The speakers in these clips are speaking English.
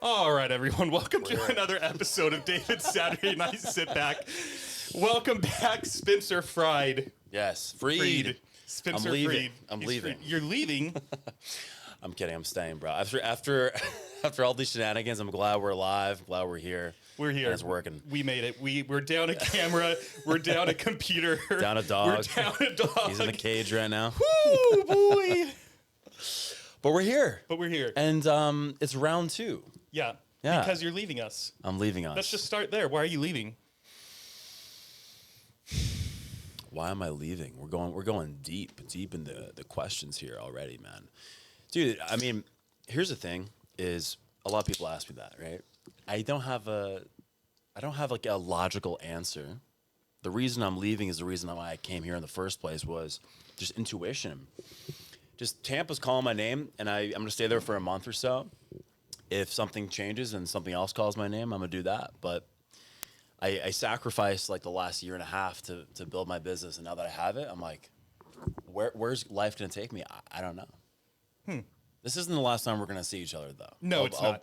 All right, everyone. Welcome to another episode of David's Saturday Night Sit Back. Welcome back, Spencer Fried. Yes, Freed. Spencer I'm leaving. Fried. I'm He's leaving. free. You're leaving? I'm kidding. I'm staying, bro. After all these shenanigans, I'm glad we're alive. Glad we're here. We're here. And it's working. We made it. We're down a camera. We're down a computer. Down a dog. We're down a dog. He's in the cage right now. Woo, boy. But we're here. But we're here. And it's round 2. Yeah. Yeah. Because you're leaving us. I'm leaving us. Let's just start there. Why are you leaving? Why am I leaving? We're going deep in the questions here already, man. Dude, I mean, here's the thing: is a lot of people ask me that, right? I don't have like a logical answer. The reason I'm leaving is the reason why I came here in the first place was just intuition. Just Tampa's calling my name, and I'm gonna stay there for a month or so. If something changes and something else calls my name, I'm gonna do that. But I sacrificed like the last year and a half to build my business, and now that I have it, I'm like, where's life gonna take me? I don't know. This isn't the last time we're gonna see each other, though. No, it's not.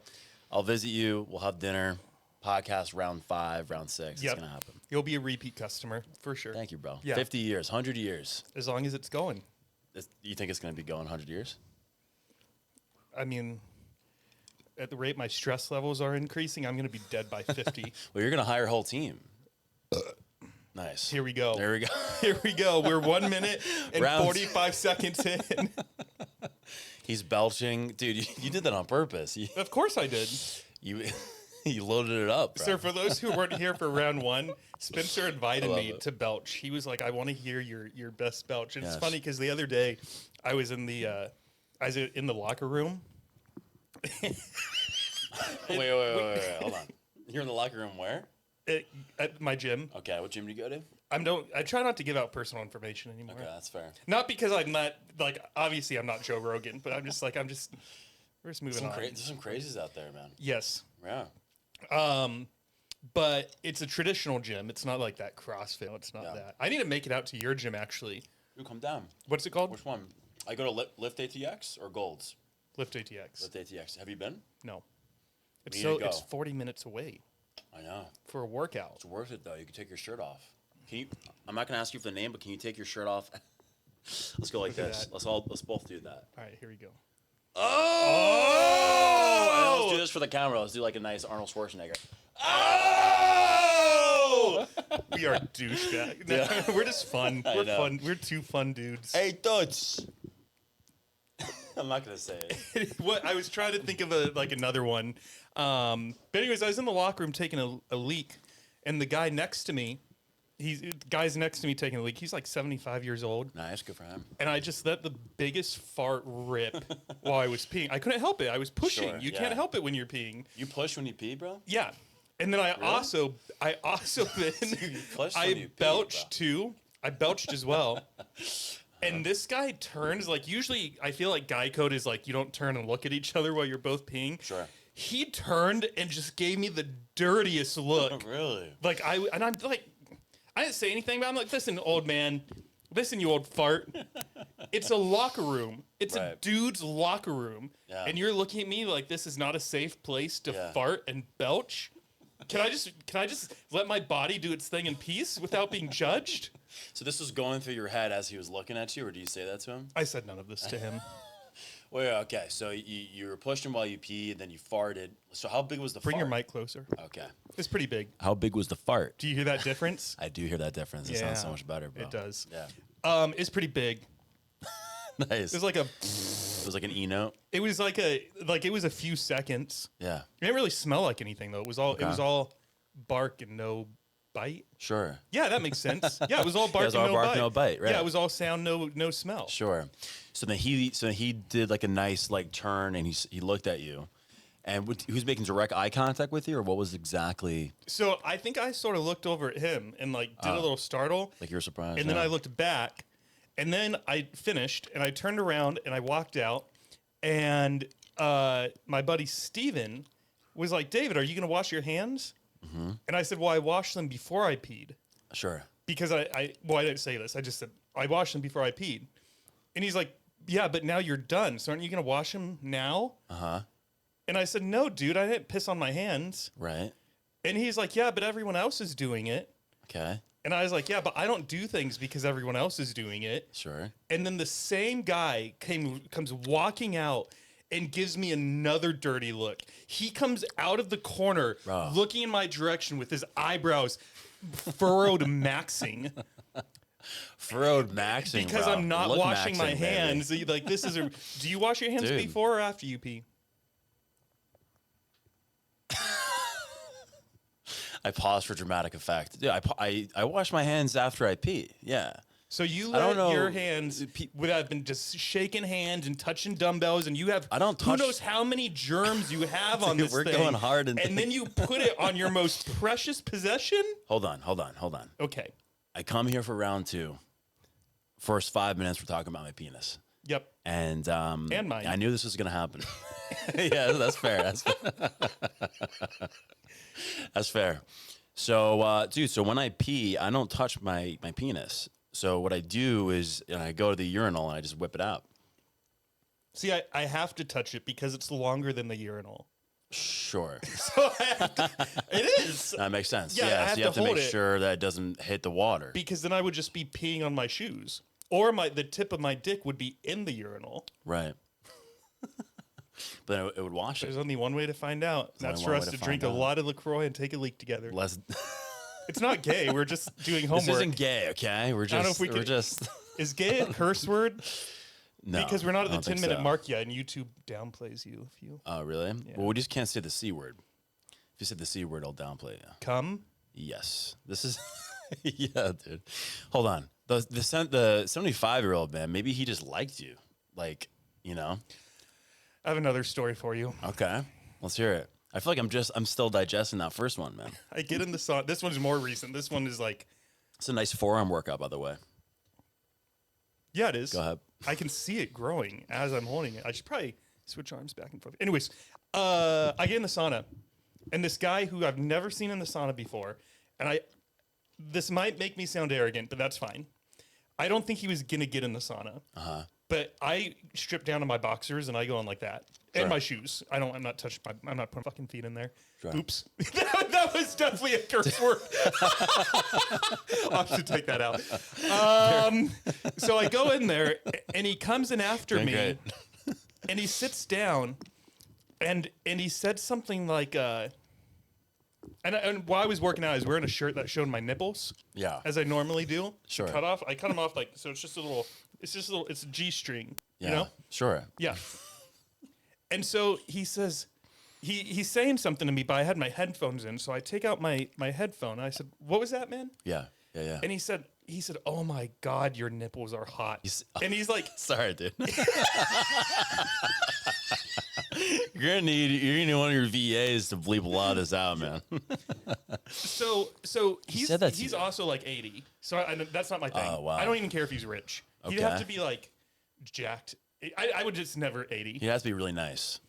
I'll visit you. We'll have dinner. Podcast round 5, round 6. Yep. It's gonna happen. You'll be a repeat customer for sure. Thank you, bro. Yeah. 50 years, 100 years. As long as it's going. You think it's gonna be going 100 years? I mean, at the rate my stress levels are increasing, I'm going to be dead by 50. Well, you're gonna hire a whole team. Nice. Here we go. There we go. Here we go. We're 1 minute and Round- 45 seconds in. He's belching, dude. You did that on purpose. Of course I did. You loaded it up, bro. Sir, for those who weren't here for round 1, Spencer invited me it. to belch. He was like, I want to hear your best belch. And Yes. it's funny because the other day I was in the locker room. Wait. Hold on. You're in the locker room where? At my gym. Okay, what gym do you go to? I try not to give out personal information anymore. Okay, that's fair. Not because I'm not, like, obviously I'm not Joe Rogan, but we're just moving on. There's some crazies out there, man. Yes. Yeah. But it's a traditional gym. It's not like that CrossFit. It's not that. I need to make it out to your gym, actually. You come down. What's it called? Which one? I go to Lift ATX or Golds? Lift ATX. Lift ATX. Have you been? No. need to go. It's 40 minutes away I know. for a workout. It's worth it, though. You can take your shirt off. I'm not going to ask you for the name, but can you take your shirt off? Let's go like Look at this. that. Let's both do that. All right, here we go. Oh! Let's do this for the camera. Let's do like a nice Arnold Schwarzenegger. Oh! We are douchebags. Yeah. We're just fun. I We're know. fun. We're two fun dudes. Hey, Dutch. I'm not gonna say it. What I was trying to think of another one. But anyways, I was in the locker room taking a leak, and the guy next to me, taking a leak. He's like 75 years old. Nice, good for him. And I just let the biggest fart rip while I was peeing. I couldn't help it. I was pushing. Sure, You yeah. can't help it when you're peeing. You push when you pee, bro? Yeah. And then I also then You push when I you pee, belched bro. too. I belched as well. And this guy turns, like, usually I feel like guy code is like you don't turn and look at each other while you're both peeing. Sure. He turned and just gave me the dirtiest look. Really? Like I'm like, I didn't say anything, but I'm like, listen, old man, listen, you old fart. It's a locker room. It's a Right. dude's locker room, Yeah. and you're looking at me like this is not a safe place to Yeah. fart and belch. Can I just let my body do its thing in peace without being judged? So this was going through your head as he was looking at you, or do you say that to him? I said none of this to him. Wait, okay. So you were pushing while you peed, and then you farted. So how big was the Bring fart? your mic closer. Okay. It's pretty big. How big was the fart? Do you hear that difference? I do hear that difference. It sounds so much better, bro. It does. Yeah. It's pretty big. Nice. It was like an E-note. it was a few seconds. Yeah. It didn't really smell like anything though. It was all bark and no bite. Sure. Yeah, that makes sense. Yeah, it was all bark, it was and, all no bark, bite. no bite, right. Yeah, it was all sound, no smell. Sure. So then he did like a nice like turn, and he looked at you, and he was making direct eye contact with you, or what was exactly So I think I sort of looked over at him and like did a little startle, like you were surprised? and then I looked back, and then I finished, and I turned around and I walked out, and my buddy Steven was like, David, are you going to wash your hands? Mm-hmm. And I said, well, I washed them before I peed. Sure. Because I didn't say this. I just said, I washed them before I peed. And he's like, yeah, but now you're done. So aren't you going to wash them now? Uh-huh. And I said, no, dude, I didn't piss on my hands. Right. And he's like, yeah, but everyone else is doing it. Okay. And I was like, yeah, but I don't do things because everyone else is doing it. Sure. And then the same guy comes walking out and gives me another dirty look. He comes out of the corner looking in my direction with his eyebrows furrowed maxing. Furrowed maxing, because bro. I'm not Look washing maxing, my baby. hands. Like, this is a... Do you wash your hands Dude. before or after you pee? I pause for dramatic effect. Dude, I wash my hands after I pee. Yeah. So you I don't let know. your hands without been just shaking hands and touching dumbbells, and you have I don't who touch- knows how many germs you have on this we're thing. going hard and then you put it on your most precious possession. Hold on. Okay. I come here for round 2. First 5 minutes, we're talking about my penis. Yep. And mine. I knew this was gonna happen. Yeah, that's fair. That's fair. So, dude, so when I pee, I don't touch my penis. So what I do is I go to the urinal and I just whip it out. See, I have to touch it because it's longer than the urinal. Sure. So I have to, it is. That makes sense. Yeah, I Yeah, have so you to have to hold make it. sure that it doesn't hit the water. Because then I would just be peeing on my shoes. Or the tip of my dick would be in the urinal. Right. But it would wash it. There's only one way to find out. That's only for one us way to to drink a find out. lot of LaCroix and take a leak together. Less. It's not gay. We're just doing homework. This isn't gay, okay? We're don't know just. if we We're could- just. Is gay a curse word? No. Because we're not at I the don't think 10-minute so. mark yet, and YouTube downplays you if you Oh, really? Well, we just can't say the C word. If you said the C word, I'll downplay you. come. Yes. This is. Yeah, dude. Hold on. The 75-year-old man. Maybe he just liked you. Like, you know. I have another story for you. Okay. Let's hear it. I feel like I'm still digesting that first one, man. I get in the sauna. This one's more recent. This one is like, It's a nice forearm workout, by the way. yeah, it is. Go ahead. I can see it growing as I'm holding it. I should probably switch arms back and forth. Anyways, I get in the sauna, and this guy who I've never seen in the sauna before, and this might make me sound arrogant, but that's fine. I don't think he was gonna get in the sauna. But I strip down to my boxers and I go on like that. Sure. And my shoes. I'm not touching I'm not putting fucking feet in there. Sure. Oops. that was definitely a curse word. I should take that out. So I go in there and he comes in after Doing me great. and he sits down and he said something like and while I was working out, I was wearing a shirt that showed my nipples. Yeah. As I normally do. Sure. I cut them off like so it's just a little it's a G-string. Yeah. You know? Sure. Yeah. And so he says, he's saying something to me, but I had my headphones in, so I take out my headphone. And I said, "What was that, man?" Yeah. Yeah. And he said, "Oh my God, your nipples are hot." And he's like, Sorry, dude. You're gonna need one of your VAs to bleep a lot of this out, man. so said that to he's you. also like 80. So that's not my thing. Oh, wow. I don't even care if he's rich. He'd Okay. have to be like jacked. I would just never 80. He has to be really nice.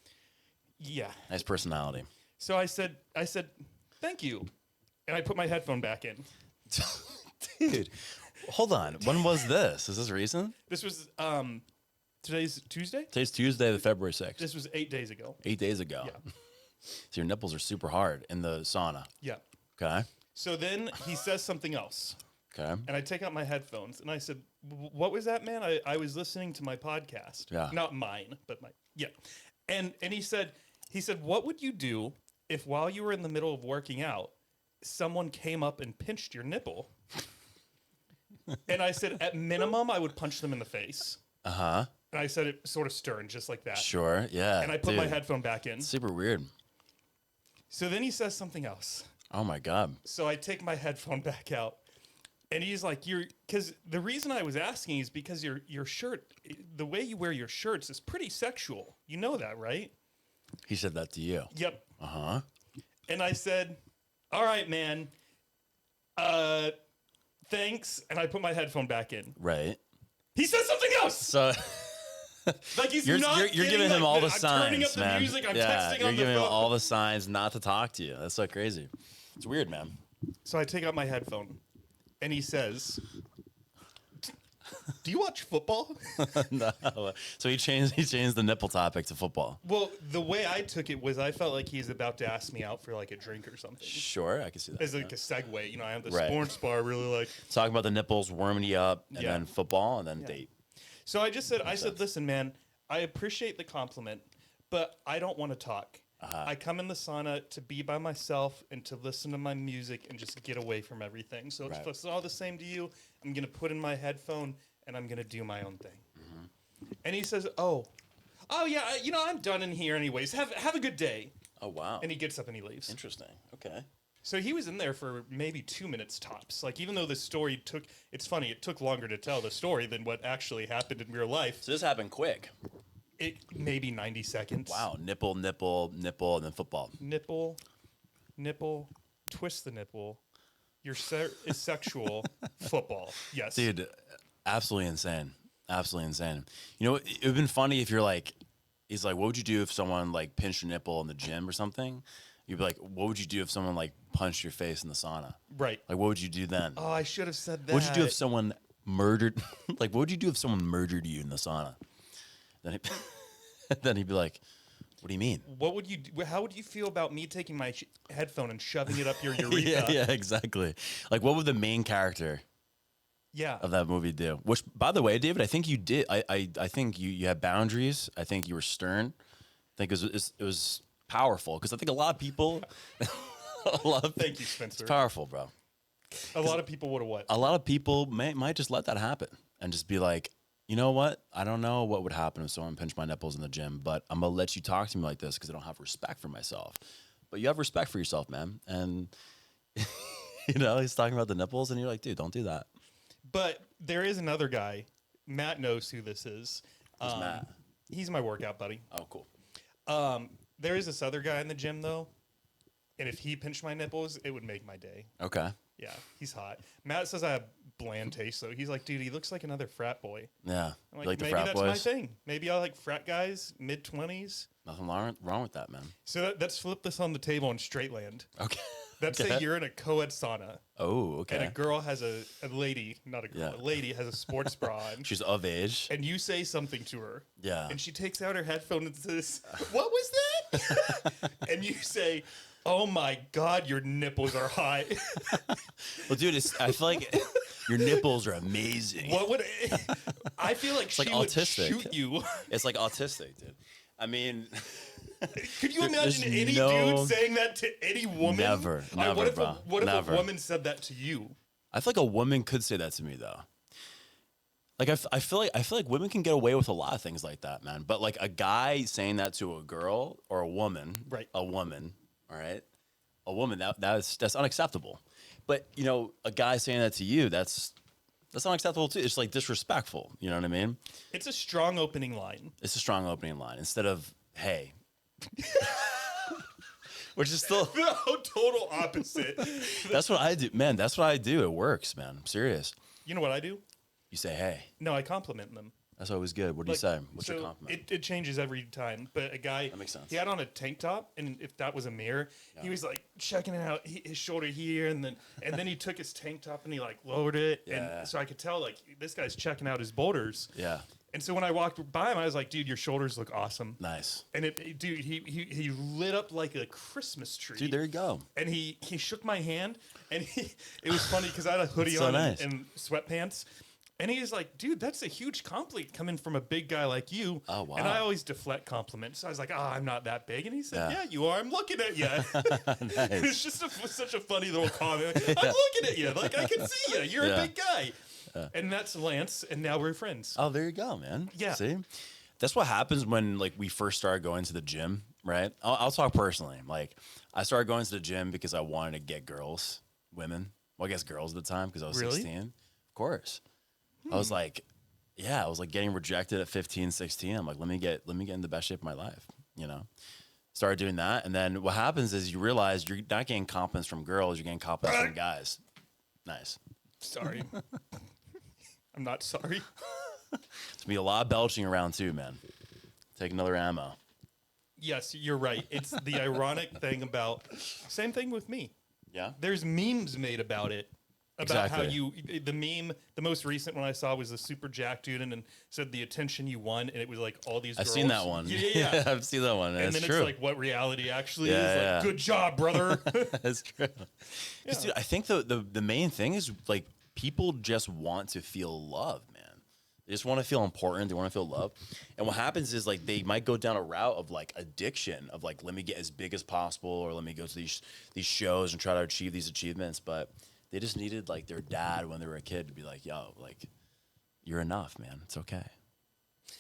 Yeah. Nice personality. So I said, "Thank you," and I put my headphone back in. Dude, hold on. When was this? Is this recent? This was today's Tuesday. Today's Tuesday, the February 6th. This was 8 days ago. 8 days ago. Yeah. So your nipples are super hard in the sauna. Yeah. Okay. So then he says something else, Okay. and I take out my headphones, and I said, "What was that, man? I was listening to my podcast. Yeah. Not mine, but my yeah." And he said, "What would you do if while you were in the middle of working out, someone came up and pinched your nipple?" And I said, "At minimum, I would punch them in the face." Uh-huh. And I said it sort of stern, just like that. Sure. Yeah. And I put my Dude, headphone back in. super weird. So then he says something else. Oh my God. So I take my headphone back out, and he's like, because the reason I was asking is because your shirt, the way you wear your shirts is pretty sexual. You know that, right?" He said that to you. Yep. Uh-huh. And I said, "All right, man. Thanks." And I put my headphone back in. Right. He says something else. So Like he's you're not giving kidding, him like, all the I'm signs, turning up the man. music. I'm yeah, texting you're on the giving him phone. all the signs not to talk to you. That's so crazy. It's weird, man. So I take out my headphone, and he says, do you watch football? No. So he changed the nipple topic to football. Well, the way I took it was I felt like he's about to ask me out for like a drink or something. Sure, I can see that. As like a segue, you know, I have the Right. sports bar really like. Talking about the nipples warming you up, and Yeah. then football, and then date. So I just said, listen, man, I appreciate the compliment, but I don't want to talk. I come in the sauna to be by myself and to listen to my music and just get away from everything. So if it's all the same to you, I'm going to put in my headphone and I'm going to do my own thing. And he says, oh yeah, I'm done in here anyways. Have a good day. Oh, wow. And he gets up and he leaves. Interesting. Okay. So he was in there for maybe 2 minutes tops. Like, even though the story it's funny, it took longer to tell the story than what actually happened in real life. So this happened quick. It maybe 90 seconds. Wow. Nipple, and then football. Nipple, twist the nipple. Is sexual. Football. Yes. Dude, absolutely insane. Absolutely insane. You know, it would have been funny if you're like, he's like, what would you do if someone like pinched your nipple in the gym or something? You'd be like, what would you do if someone like punched your face in the sauna? Right. Like, what would you do then? Oh, I should have said that. What would you do if someone murdered, like, what would you do if someone murdered you in the sauna? Then he'd be like, what do you mean? What would you do? How would you feel about me taking my headphone and shoving it up your urethra? yeah, exactly. Like, what would the main character of that movie do? Which, by the way, David, I think you did. I think you had boundaries. I think you were stern. I think it was powerful because I think a lot of people, Thank you, Spencer. It's powerful, bro. A lot of people would have what? A lot of people might just let that happen and just be like, you know what? I don't know what would happen if someone pinched my nipples in the gym, but I'm going to let you talk to me like this because I don't have respect for myself. But you have respect for yourself, man. And, he's talking about the nipples, and you're like, dude, don't do that. But there is another guy. Matt knows who this is. Who's Matt? He's my workout buddy. Oh, cool. There is this other guy in the gym, though. And if he pinched my nipples, it would make my day. Okay. Yeah, he's hot. Matt says I have bland taste, though. He's like, dude, he looks like another frat boy. Yeah. I'm like, like the maybe frat that's boys? my thing. Maybe I like frat guys, mid-20s. Nothing wrong with that, man. So let's flip this on the table in straight land. Okay. Let's say you're in a co-ed sauna. Oh, okay. And a girl has a lady, not a girl, a lady has a sports bra on. She's of age. And you say something to her. Yeah. And she takes out her headphone and says, what was that? And you say, oh my God, your nipples are hot. Well, dude, I feel like your nipples are amazing. I feel like she like would autistic. shoot you. It's like autistic, dude. I mean, could you imagine any dude saying that to any woman? Never, what if a woman said that to you? I feel like a woman could say that to me, though. Like I feel like women can get away with a lot of things like that, man. But like a guy saying that to a girl or a woman, right? A woman, all right, a woman that's unacceptable. But a guy saying that to you, that's unacceptable too. It's like disrespectful. You know what I mean? It's a strong opening line. It's a strong opening line instead of hey. Which is still total opposite. That's what I do, man. That's what I do. It works, man. I'm serious. You know what I do? You say hey. No, I compliment them. That's always good. What do you say? What's your compliment? It changes every time. But a guy, that makes sense. He had on a tank top, and if that was a mirror, he was like checking it out, his shoulder here, and then he took his tank top and he like lowered it, and so I could tell like this guy's checking out his boulders. Yeah. And so when I walked by him, I was like, dude, your shoulders look awesome. Nice. And he lit up like a Christmas tree. Dude, there you go. And he shook my hand, and it was funny because I had a hoodie so on nice. and sweatpants. And he's like, dude, that's a huge compliment coming from a big guy like you. Oh, wow. And I always deflect compliments. So I was like, I'm not that big. And he said, yeah you are. I'm looking at you. Nice. It's just such a funny little comment. I'm looking at you. Like, I can see you. You're a big guy. And that's Lance, and now we're friends. Oh, there you go, man. Yeah. See? That's what happens when, like, we first started going to the gym, right? I'll talk personally. Like, I started going to the gym because I wanted to get women. Well, I guess girls at the time because I was 16. Of course. I was like, getting rejected at 15, 16. I'm like, let me get in the best shape of my life, Started doing that, and then what happens is you realize you're not getting compliments from girls, you're getting compliments from guys. Nice. Sorry. I'm not sorry. There's gonna be a lot of belching around too, man. Take another ammo. Yes, you're right. It's the ironic thing about same thing with me. Yeah. There's memes made about it. about how Exactly. the most recent one I saw was the super jack dude and said the attention you won, and it was like all these I've girls. seen that one. Yeah. I've seen that one. And That's then true. it's like what reality actually Yeah, is. Like, yeah. good job, brother. That's true. 'Cause, dude, I think the main thing is like people just want to feel love, man. They just want to feel important. They want to feel love. And what happens is like they might go down a route of like addiction of like let me get as big as possible or let me go to these shows and try to achieve these achievements. But they just needed like their dad when they were a kid to be like, yo, like you're enough, man. It's okay.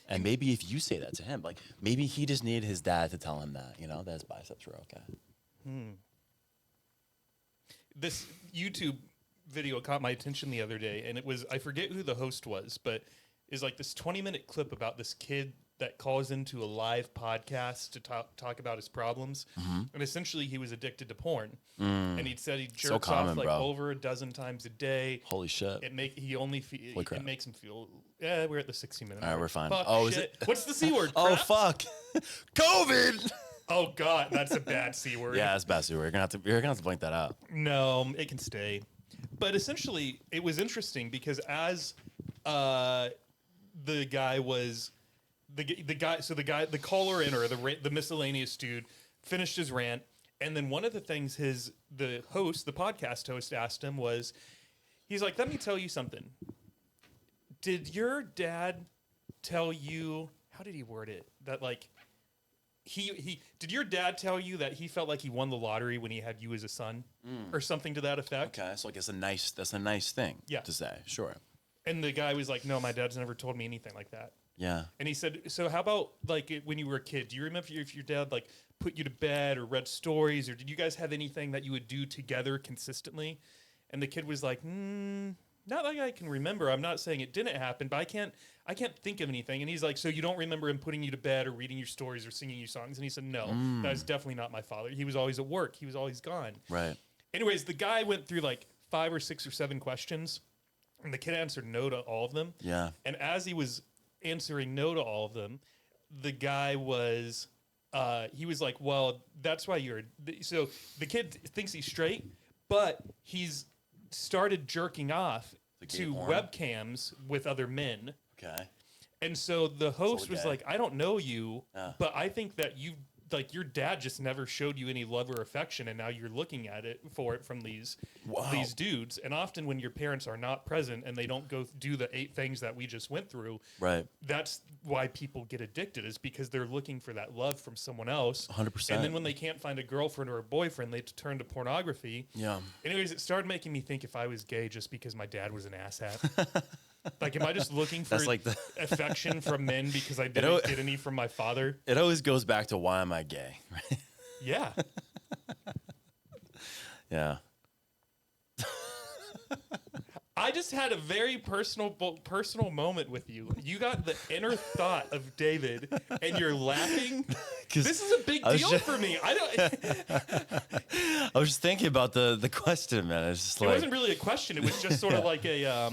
And maybe if you say that to him, like maybe he just needed his dad to tell him that, you know, that his biceps were okay. This YouTube video caught my attention the other day, and it was, I forget who the host was, but is like this 20-minute clip about this kid that calls into a live podcast to talk about his problems. And essentially he was addicted to porn. And he said he jerks common, off like bro. over a dozen times a day. Holy shit. It crap. makes him feel, yeah, we're at the 60-minute All right, we're fine. Fuck Oh, is shit. it? What's the C word? Oh, Crap? fuck. COVID. Oh God, that's a bad C word. Yeah, that's bad. You're gonna have to blank that out. No, it can stay. But essentially, it was interesting because as the guy was the caller in or the miscellaneous dude finished his rant, and then one of the things the podcast host asked him was, he's like, "Let me tell you something. Did your dad tell you, how did he word it? That like he did your dad tell you that he felt like he won the lottery when he had you as a son or something to that effect?" Okay, so like that's a nice thing Yeah. to say. Sure. And the guy was like, "No, my dad's never told me anything like that." Yeah. And he said, "So how about like when you were a kid? Do you remember if your dad like put you to bed or read stories, or did you guys have anything that you would do together consistently?" And the kid was like, "Not like I can remember. I'm not saying it didn't happen, but I can't think of anything." And he's like, "So you don't remember him putting you to bed or reading your stories or singing you songs?" And he said, "No, that is definitely not my father. He was always at work. He was always gone." Right. Anyways, the guy went through like 5 or 6 or 7 questions, and the kid answered no to all of them. Yeah. And as he was answering no to all of them, the guy was, he was like, "Well, that's why you're." So the kid thinks he's straight, but he's started jerking off gay to porn? webcams with other men. Okay. And so the host So was gay. like, "I don't know you, Yeah. but I think that you, like, your dad just never showed you any love or affection, and now you're looking at it from these dudes. And often when your parents are not present and they don't go do the 8 things that we just went through, Right. that's why people get addicted, is because they're looking for that love from someone else. 100%. And then when they can't find a girlfriend or a boyfriend, they turn to pornography. Yeah. Anyways, it started making me think if I was gay just because my dad was an asshat. Like, am I just looking for That's like the affection from men because I didn't get any from my father? It always goes back to why am I gay? Right. Yeah. Yeah. I just had a very personal moment with you. You got the inner thought of David, and you're laughing. 'Cause This is a big I was deal just- for me. I was just thinking about the question, man. It's just It like wasn't really a question. It was just sort of like a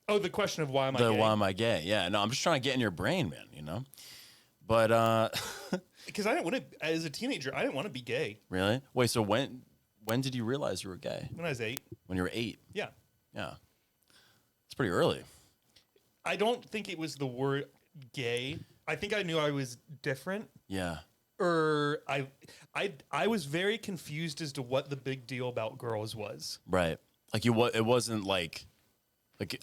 the question of why am I gay? why am I gay? Yeah. No, I'm just trying to get in your brain, man. You know. But Because I didn't want to, as a teenager, I didn't want to be gay really, wait. So when did you realize you were gay? when I was 8. When you were 8? Yeah. Yeah. It's pretty early. I don't think it was the word gay. I think I knew I was different. Yeah. Or I was very confused as to what the big deal about girls was. Right. Like it wasn't like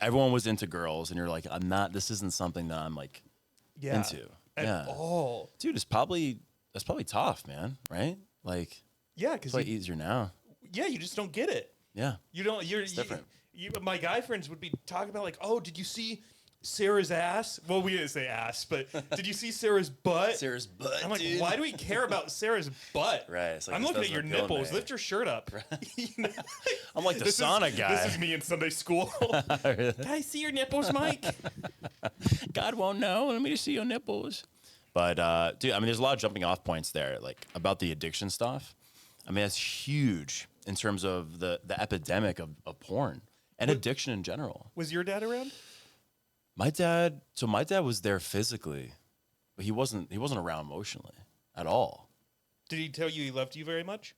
everyone was into girls, and you're like, I'm not. This isn't something that I'm like into. At all. Dude, that's probably tough, man. Right? Like Yeah, it's because like easier now. you just don't get it. Yeah. You don't. You're different. My guy friends would be talking about like, "Oh, did you see Sarah's ass?" Well, we didn't say ass, but did you see Sarah's butt? Sarah's butt. I'm like, dude. why do we care about Sarah's butt? Right, it's like, I'm this looking at your doesn't appeal to nipples. me. Lift your shirt up. You know? I'm like the This sauna is, guy. This is me in Sunday school. Can I see your nipples, Mike? God won't know. Let me see your nipples. But dude, I mean, there's a lot of jumping off points there, like about the addiction stuff. I mean, that's huge in terms of the epidemic of porn and addiction in general. Was your dad around? My dad was there physically, but he wasn't around emotionally at all. Did he tell you he loved you very much?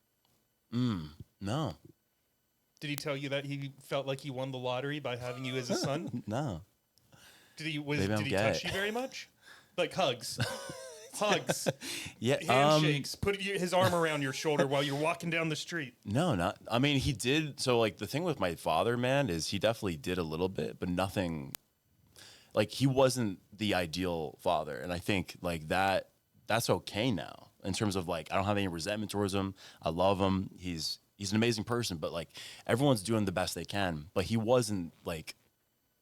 No. Did he tell you that he felt like he won the lottery by having you as a son? No. Did he Maybe I'm did he gay. touch you very much? Like hugs, hugs, Yeah. handshakes, put his arm around your shoulder while you're walking down the street. No, not. I mean, he did. So, like, the thing with my father, man, is he definitely did a little bit, but nothing. Like, he wasn't the ideal father, and I think like that's okay now in terms of like I don't have any resentment towards him. I love him. He's an amazing person, but like everyone's doing the best they can. But he wasn't like,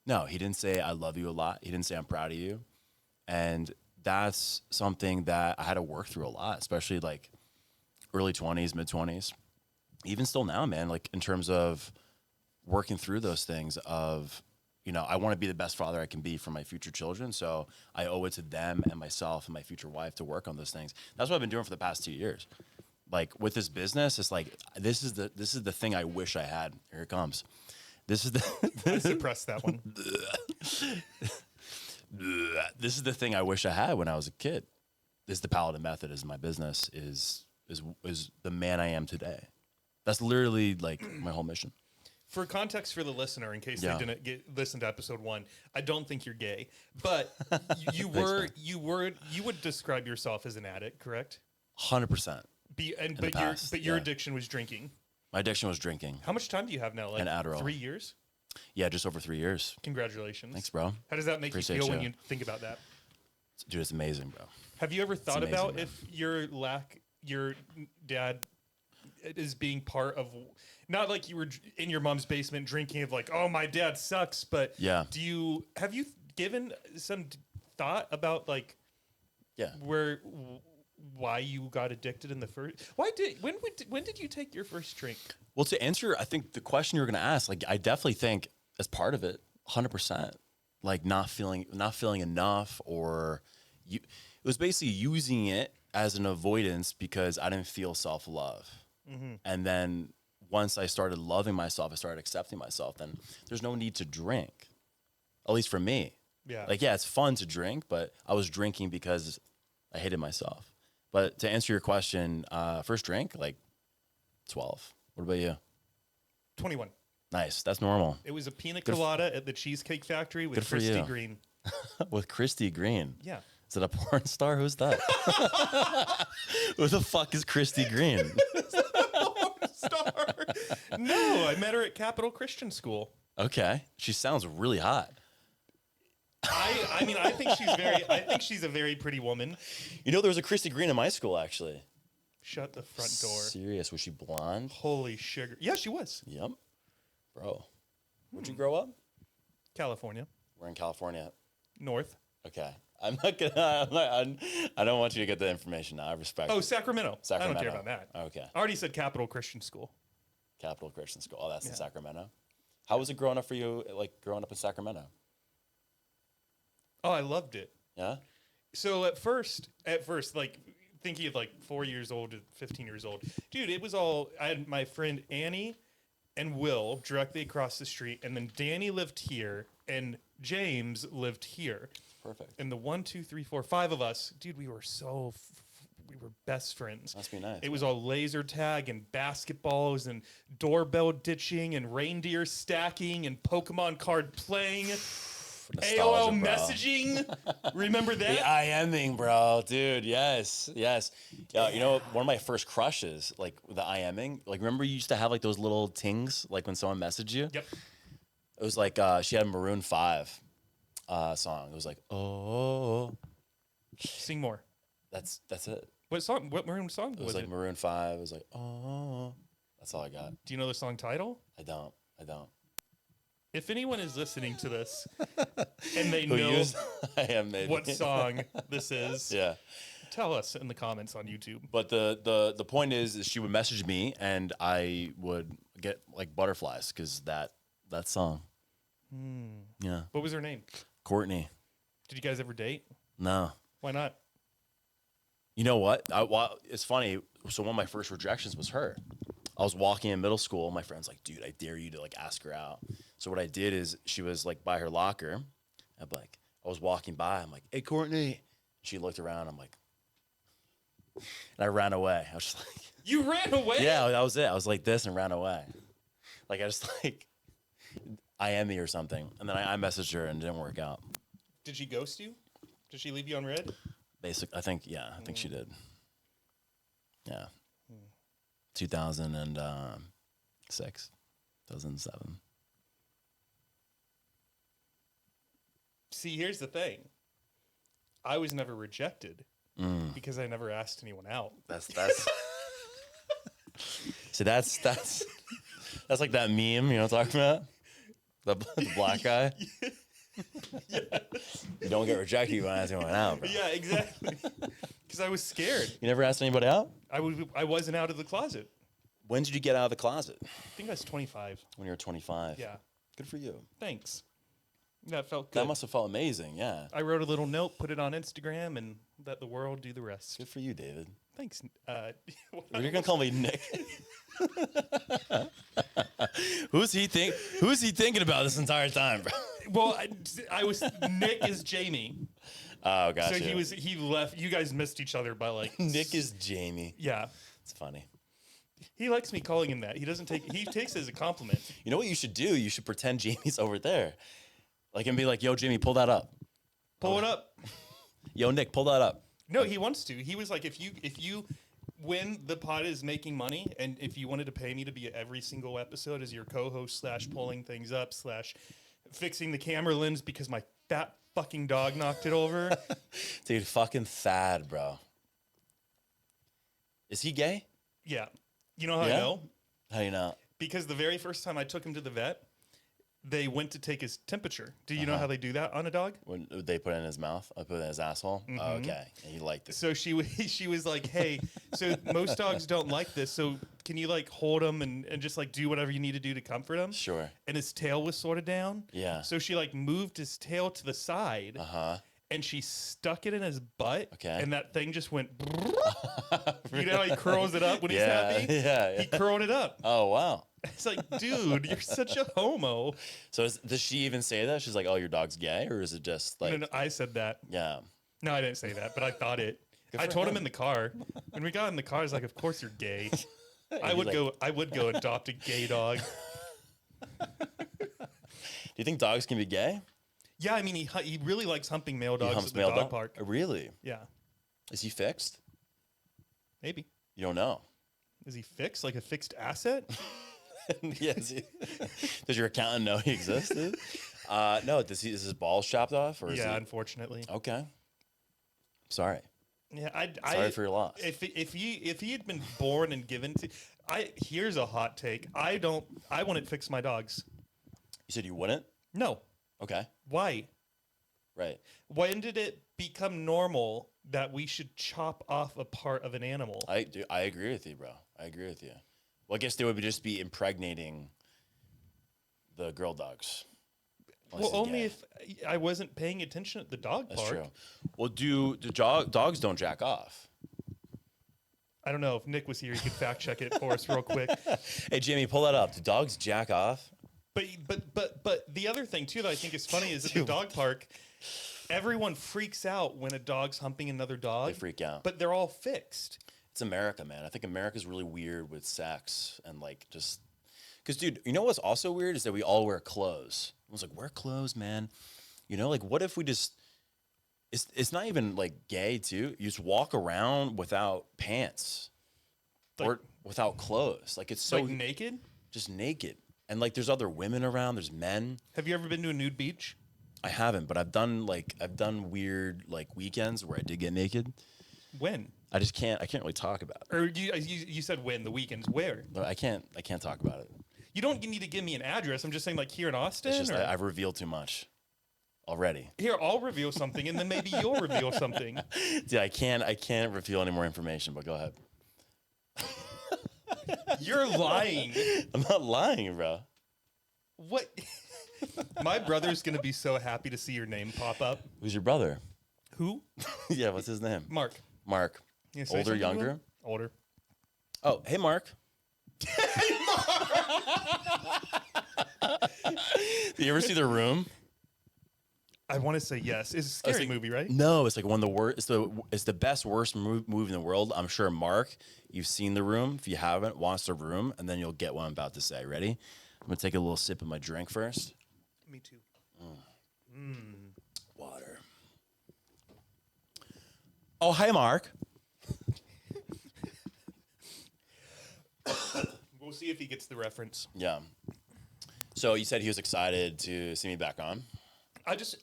no, he didn't say I love you a lot. He didn't say I'm proud of you, and that's something that I had to work through a lot, especially like early 20s, mid 20s, even still now, man. Like in terms of working through those things of, you know, I want to be the best father I can be for my future children. So I owe it to them and myself and my future wife to work on those things. That's what I've been doing for the past 2 years. Like with this business, it's like this is the thing I wish I had. Here it comes. This is the I suppressed that one. this is the thing I wish I had when I was a kid. Is the Paladin Method is my business is the man I am today. That's literally like my whole mission. For context for the listener, in case Yeah. they didn't listen to episode 1, I don't think you're gay, but you would describe yourself as an addict, correct? 100%. But your addiction was drinking. My addiction was drinking. How much time do you have now? Like And Adderall. 3 years? Yeah, just over 3 years. Congratulations. Thanks, bro. How does that make Appreciate you feel when you. you think about that? Dude, it's amazing, bro. Have you ever thought amazing, about man. if your dad is being part of, not like you were in your mom's basement drinking of like, oh, my dad sucks, but Yeah. have you given some thought about like Yeah. why you got addicted in the first? When did you take your first drink? Well, to answer, I think the question you were going to ask, like, I definitely think as part of it, 100%, like not feeling enough, or it was basically using it as an avoidance because I didn't feel self-love. Mm-hmm. And then once I started loving myself, I started accepting myself, then there's no need to drink, at least for me. Yeah. Like, yeah, it's fun to drink, but I was drinking because I hated myself. But to answer your question, first drink, like 12. What about you? 21. Nice. That's normal. It was a pina colada at the Cheesecake Factory with Good for Christy you. Green. With Christy Green. Yeah. Is it a porn star? Who's that? Who the fuck is Christy Green? Star. No, I met her at Capital Christian School. Okay. She sounds really hot. I mean, I think she's a very pretty woman. You know, there was a Christy Green in my school, actually. Shut the front door. Serious. Was she blonde? Holy sugar. Yeah, she was. Yep. Bro. Where'd you grow up? California. We're in California. North. Okay. I'm not gonna. I don't want you to get the information now. I respect. Oh, it. Sacramento. I don't care about that. Okay. I already said Capital Christian School. Capital Christian School. Oh, that's in Yeah. Sacramento. How was it growing up for you? Like growing up in Sacramento? Oh, I loved it. Yeah. So at first, like thinking of like 4 years old to 15 years old, dude, it was all. I had my friend Annie and Will directly across the street, and then Danny lived here, and James lived here. Perfect. And the 1, 2, 3, 4, 5 of us, dude, we were we were best friends. Must be nice. It was all laser tag and basketballs and doorbell ditching and reindeer stacking and Pokemon card playing. AOL bro. messaging. Remember that? The IMing, bro, dude. Yes. Yeah, you know, one of my first crushes, like the IMing. Like, remember you used to have like those little tings, like when someone messaged you. Yep. It was like she had a Maroon 5 song. It was like, oh, Sing more. that's it. What song? What Maroon song It was was like it? Maroon 5. It was like, oh, that's all I got. Do you know the song title? I don't. If anyone is listening to this and they Who know used IM maybe? what song this is, Yeah. tell us in the comments on YouTube. But the point is she would message me and I would get like butterflies because that song. Yeah. What was her name? Courtney. Did you guys ever date? No. Why not? You know what? It's funny. So one of my first rejections was her. I was walking in middle school. My friend's like, dude, I dare you to like ask her out. So what I did is she was like by her locker. I was walking by. I'm like, hey, Courtney. She looked around. I'm like, and I ran away. I was just like, You ran away? yeah, that was it. I was like this and ran away. Like I just like I am me or something, and then I messaged her and it didn't work out. Did she ghost you? Did she leave you on red? I think she did. Yeah. 2006, 2007. See, here's the thing. I was never rejected because I never asked anyone out. That's See, that's like that meme, you know what I'm talking about? The black guy. You don't get rejected, you don't ask anyone out, bro. Yeah, exactly. Because I was scared. You never asked anybody out? I wasn't out of the closet. When did you get out of the closet? I think I was 25. When you were 25. Yeah. Good for you. Thanks. That felt good. That must have felt amazing, yeah. I wrote a little note, put it on Instagram, and let the world do the rest. Good for you, David. Thanks. You're gonna call me Nick? Who's he thinking about this entire time, bro? Well, I was Nick is Jamie. Oh, gotcha. So he left. You guys missed each other by like Nick is Jamie. Yeah. It's funny. He likes me calling him that. He takes it as a compliment. You know what you should do? You should pretend Jamie's over there. Like, and be like, yo, Jamie, pull that up. Pull it up. Yo, Nick, pull that up. No, he wants to. He was like, if you when the pod is making money, and if you wanted to pay me to be every single episode as your co-host / pulling things up / fixing the camera lens because my fat fucking dog knocked it over. Dude, fucking Thad, bro. Is he gay? Yeah. You know how I know? How do you know? Because the very first time I took him to the vet, they went to take his temperature. Do you know how they do that on a dog? When they put it in his mouth? I put it in his asshole? Mm-hmm. Oh, okay. And he liked it. So she was like, hey, so most dogs don't like this. So can you like hold him and just like do whatever you need to do to comfort him? Sure. And his tail was sort of down. Yeah. So she like moved his tail to the side. Uh-huh. And she stuck it in his butt. Okay. And that thing just went. You know how he curls it up when he's happy? Yeah. He curled it up. Oh, wow. It's like, dude, you're such a homo. So does she even say that? She's like, oh, your dog's gay? Or is it just like... No, I said that. Yeah. No, I didn't say that, but I thought it. I told him in the car. When we got in the car, I was like, of course you're gay. I would go adopt a gay dog. Do you think dogs can be gay? Yeah, I mean, he really likes humping male dogs at the male dog park. Really? Yeah. Is he fixed? Maybe. You don't know. Is he fixed? Like a fixed asset? Yes. Does your accountant know he existed? No. Is his balls chopped off? Or unfortunately. Okay. Sorry. Yeah, Sorry for your loss. If he had been born and given to, here's a hot take. I wouldn't fix my dogs. You said you wouldn't? No. Okay. Why? Right. When did it become normal that we should chop off a part of an animal? I agree with you, bro. I agree with you. Well, I guess they would just be impregnating the girl dogs. Well, only if I wasn't paying attention at the dog park. That's true. Well, do dogs don't jack off? I don't know. If Nick was here, he could fact check it for us real quick. Hey, Jamie, pull that up. Do dogs jack off? But the other thing too that I think is funny is at the dog park, everyone freaks out when a dog's humping another dog. They freak out. But they're all fixed. It's America, man. I think America's really weird with sex and like just because, dude, you know what's also weird is that we all wear clothes. I was like, wear clothes, man. You know, like what if we just it's not even like gay too. You just walk around without pants or without clothes. Like it's so like naked, just naked. And like there's other women around, there's men. Have you ever been to a nude beach? I haven't, but I've done weird like weekends where I did get naked. When? I can't really talk about it. Or you said when, the weekends, where? No, I can't talk about it. You don't need to give me an address. I'm just saying like here in Austin. It's just I've revealed too much already. Here, I'll reveal something and then maybe you'll reveal something. Yeah, I can't reveal any more information, but go ahead. You're lying. I'm not lying, bro. What? My brother's going to be so happy to see your name pop up. Who's your brother? Who? Yeah, what's his name? Mark. Mark. Older, younger? Older. Oh, hey, Mark. Do you ever see The Room? I want to say yes. It's a scary movie, right? No, it's like one of the worst. It's the best, worst movie in the world. I'm sure, Mark, you've seen The Room. If you haven't, watch The Room, and then you'll get what I'm about to say. Ready? I'm gonna take a little sip of my drink first. Me too. Water. Oh, hi, Mark. We'll see if he gets the reference. Yeah. So you said he was excited to see me back on. I just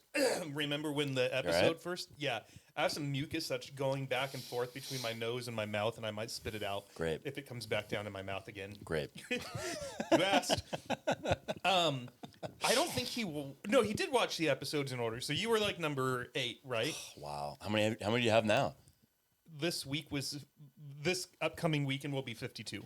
remember when the episode first. Yeah, I have some mucus that's going back and forth between my nose and my mouth, and I might spit it out. Great. If it comes back down in my mouth again. Great. You asked. I don't think he will. No, he did watch the episodes in order. So you were like number 8, right? Wow. How many do you have now? This upcoming weekend will be 52.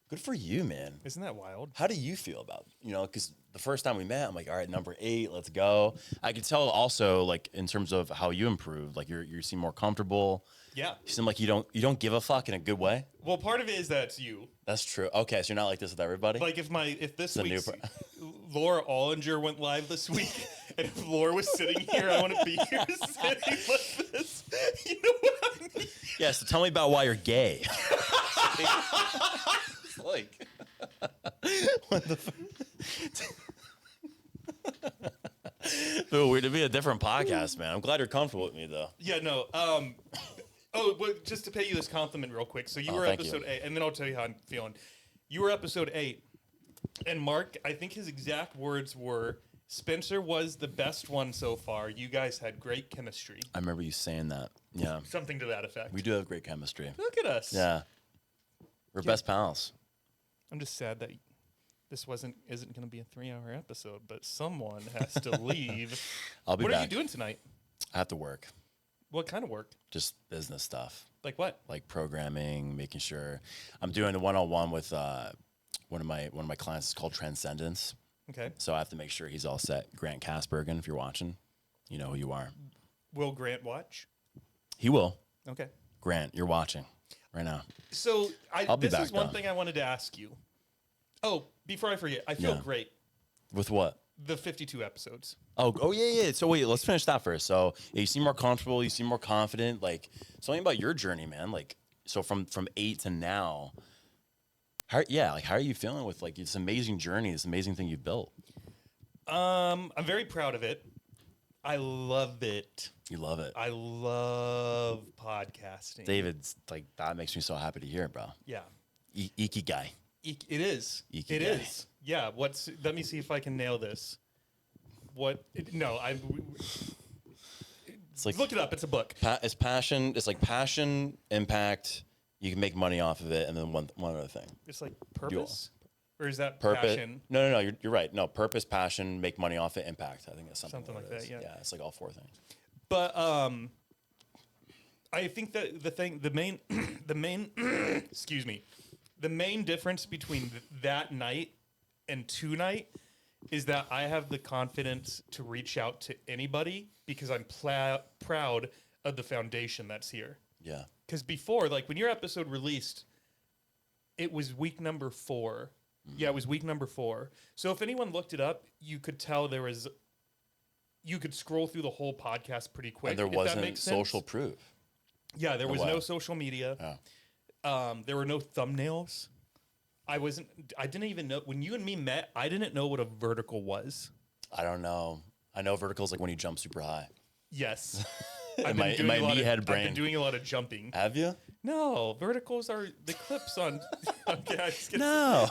Good for you, man. Isn't that wild? How do you feel about, because the first time we met, I'm like, all right, number 8, let's go. I could tell also, like, in terms of how you improved, like you seem more comfortable. Yeah. You seem like you don't give a fuck in a good way. Well, part of it is that's you. That's true. Okay, so you're not like this with everybody? Like if this The new week's Laura Ollinger went live this week, and if Laura was sitting here, I wouldn't be here sitting like this. You know what I mean? Yeah, so tell me about why you're gay. Like, what the Dude, we're to be a different podcast, man. I'm glad you're comfortable with me, though. Yeah, no. But just to pay you this compliment real quick. So you were thank episode you. 8, and then I'll tell you how I'm feeling. You were episode 8, and Mark, I think his exact words were, Spencer was the best one so far. You guys had great chemistry. I remember you saying that. Yeah. Something to that effect. We do have great chemistry. Look at us. Yeah. We're best pals. I'm just sad that this isn't going to be a 3-hour episode, but someone has to leave. I'll be back. What are you doing tonight? I have to work. What kind of work? Just business stuff. Like what? Like programming, making sure. I'm doing a one-on-one with one of my clients. It's called Transcendence. Okay. So I have to make sure he's all set. Grant Kaspergen, if you're watching, you know who you are. Will Grant watch? He will. Okay. Grant, you're watching right now. So I'll be this back, is one though. thing I wanted to ask you. Oh, before I forget, I feel Yeah. great. With what? The 52 episodes. Oh, yeah. So wait, let's finish that first. So you seem more comfortable. You seem more confident. Like, something about your journey, man. Like, so from 8 to now, how are you feeling with like this amazing journey, this amazing thing you've built? I'm very proud of it. I love it. You love it. I love podcasting. David's like, that makes me so happy to hear it, bro. Yeah. Icky guy. It is. It Ikigai. is. Yeah. Let me see if I can nail this. It's like, Look it up. It's a book. it's passion. It's like passion, impact. You can make money off of it. And then one other thing. It's like purpose? Or is that Purpose. passion? No. You're right. No, purpose, passion, make money off it, impact. I think that's something Like it that, is. yeah. Yeah, it's like all 4 things. But I think that the main excuse me, the main difference between that night and tonight is that I have the confidence to reach out to anybody because I'm proud of the foundation that's here. Yeah. Because before, like when your episode released, it was week number 4. Yeah, it was week number 4. So if anyone looked it up, you could tell you could scroll through the whole podcast pretty quick. And there if that wasn't makes sense. social proof. Yeah, there was wow. no social media. Yeah. There were no thumbnails. I didn't even know when you and me met. I didn't know what a vertical was. I don't know. I know vertical's like when you jump super high. Yes. In my meathead brain. I've been doing a lot of jumping. Have you? No, verticals are the clips on. Okay, I just No.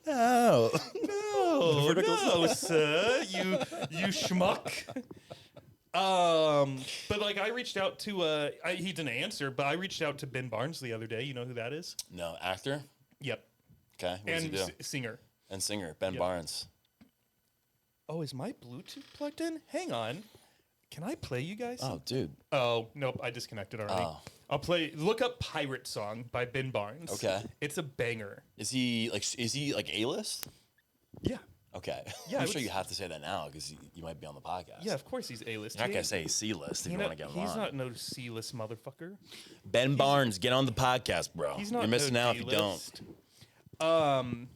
No. No, Verticals. no, sir. You schmuck. But like I reached out to he didn't answer, but I reached out to Ben Barnes the other day. You know who that is? No. Actor? Yep. Okay. What does he And do? singer. And singer. Ben Yep. Barnes. Oh, is my Bluetooth plugged in? Hang on. Can I play you guys? Oh, dude. Oh, nope, I disconnected already. Oh. I'll play. Look up "Pirate Song" by Ben Barnes. Okay. It's a banger. Is he like A-list? Yeah. Okay. Yeah, I'm I sure would you have to say that now because you might be on the podcast. Yeah, of course he's A-list. You're not going to say C-list if you want to get him He's on. not no C-list motherfucker. Ben Barnes, get on the podcast, bro. He's not You're missing no out if you don't. D-list.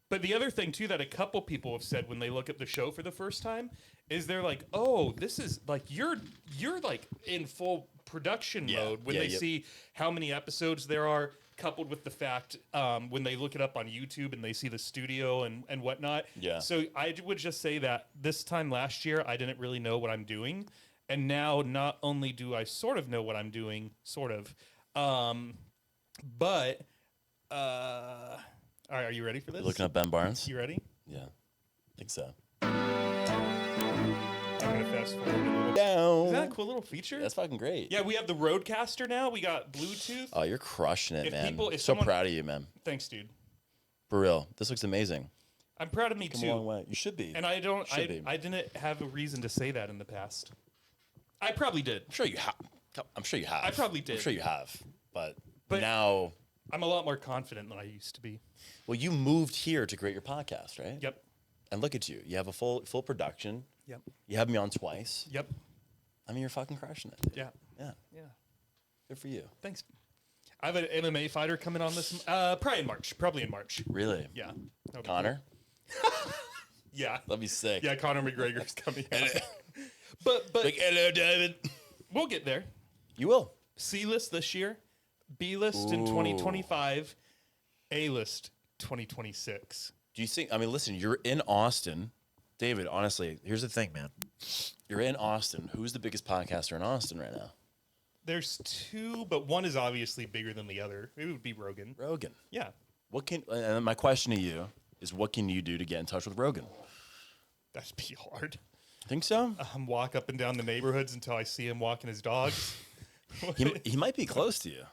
But the other thing too that a couple people have said when they look at the show for the first time is they're like, "Oh, this is like you're like in full production mode." When they see how many episodes there are, coupled with the fact when they look it up on YouTube and they see the studio and whatnot. Yeah. So I would just say that this time last year, I didn't really know what I'm doing. And now not only do I sort of know what I'm doing, but all right, are you ready for this? You looking up Ben Barnes? You ready? Yeah, I think so. I'm gonna fast forward a little. Down. Isn't that a cool little feature? That's fucking great. Yeah, we have the Roadcaster now. We got Bluetooth. Oh, you're crushing it, If man. people- if So someone- proud of you, man. Thanks, dude. For real. This looks amazing. I'm proud of me Come a long too. way. You should be. And I Should be. didn't have a reason to say that in the past. I probably did. I'm sure you have. I'm sure you have. I probably did. I'm sure you have. But But- now, I'm a lot more confident than I used to be. well, you moved here to create your podcast, right? Yep. And look at you. You have a full production. Yep. You have me on twice. Yep. I mean, you're fucking crushing it. Yeah. Yeah. Yeah. Good for you. Thanks. I have an MMA fighter coming on this. Probably in March. Probably in March. Really? Yeah. That'll be Connor? cool. Yeah. That'd be sick. Yeah. Conor McGregor's coming out. but Like, hello, David. we'll get there. You will. C list this year, B list in Ooh. 2025, A list 2026. Do you think? I mean, listen. You're in Austin, David. Honestly, here's the thing, man. You're in Austin. Who's the biggest podcaster in Austin right now? There's two, but one is obviously bigger than the other. It would be Rogan. Rogan. Yeah. What can? And my question to you is, what can you do to get in touch with Rogan? That'd be hard. Think so? Walk up and down the neighborhoods until I see him walking his dogs. He might be close to you.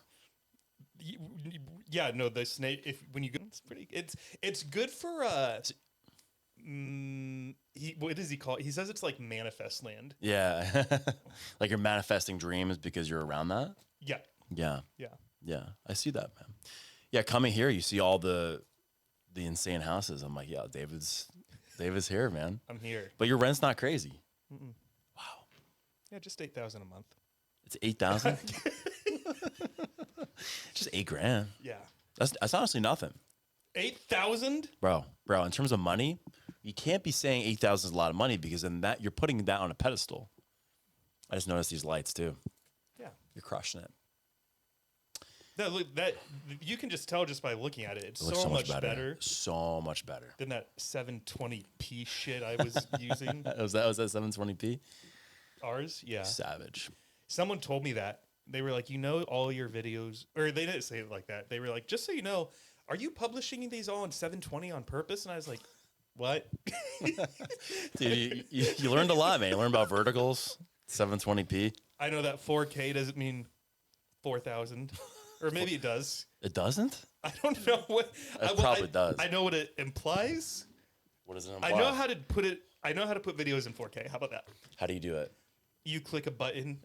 Yeah, no, the snake. If when you go, it's pretty. It's good for. What does he call it? He says it's like manifest land. Yeah, like you're manifesting dreams because you're around that. Yeah, Yeah, yeah. yeah. I see that, man. Yeah, coming here, you see all the insane houses. I'm like, yeah, David's here, man. I'm here. But your rent's not crazy. Wow, Yeah, just 8,000 a month. it's 8,000. Just $8,000. Yeah, That's honestly nothing, 8,000. bro. In terms of money, you can't be saying 8,000 is a lot of money because then that you're putting that on a pedestal. I just noticed these lights too. Yeah, You're crushing it. that you can just tell just by looking at it. It's It looks so much better So much better. than that 720p shit I was using. Was that 720p? Ours, yeah. Savage. Someone told me that. They were like, all your videos, or they didn't say it like that. They were like, just so you know, are you publishing these all in 720 on purpose? And I was like, what? Dude, you learned a lot, man. You learned about verticals, 720p. I know that 4K doesn't mean 4,000, or maybe it does. It doesn't? I don't know what. It probably does. I know what it implies. What does it imply? I know how to put it. I know how to put videos in 4K. How about that? How do you do it? You click a button,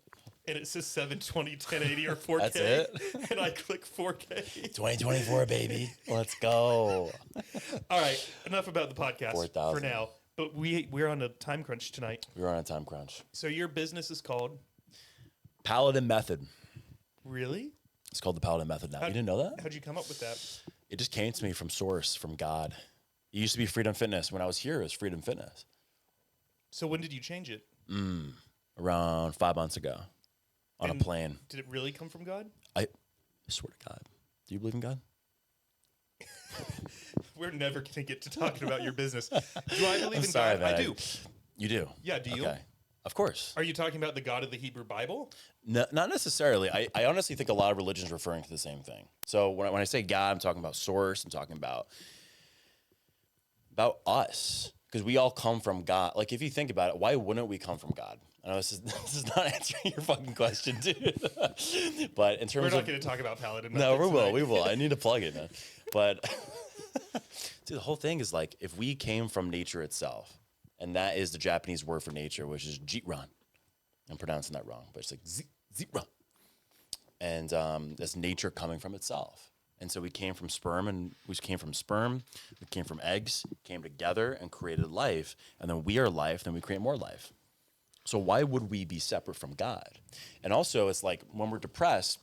and it says 720, 1080, or 4K. That's it? And I click 4K. 2024, baby. Let's go. All right, enough about the podcast 4,000. for now. But we're on a time crunch tonight. We're on a time crunch. So your business is called Paladin Method. really? It's called the Paladin Method now. You didn't know that? How'd you come up with that? It just came to me from source, from God. It used to be Freedom Fitness. When I was here, it was Freedom Fitness. So when did you change it? Around 5 months ago on And a plane. Did it really come from God? I swear to God. Do you believe in God? We're never going to get to talking about your business. Do I believe in sorry, God? man. I do. You do? Yeah, do you? Okay. Of course. Are you talking about the God of the Hebrew Bible? No, not necessarily. I honestly think a lot of religions are referring to the same thing. So when I say God, I'm talking about source. I'm talking about us. Because we all come from God. Like, if you think about it, why wouldn't we come from God? I know this is not answering your fucking question, dude. But in terms We're not of... going to talk about Paladin No, Method tonight. we will. I need to plug it, man. But, dude, the whole thing is like, if we came from nature itself, and that is the Japanese word for nature, which is jiran. I'm pronouncing that wrong, but it's like zira. And that's nature coming from itself. And so we came from sperm, we came from eggs, came together and created life. And then we are life, then we create more life. So why would we be separate from God? And also, it's like when we're depressed,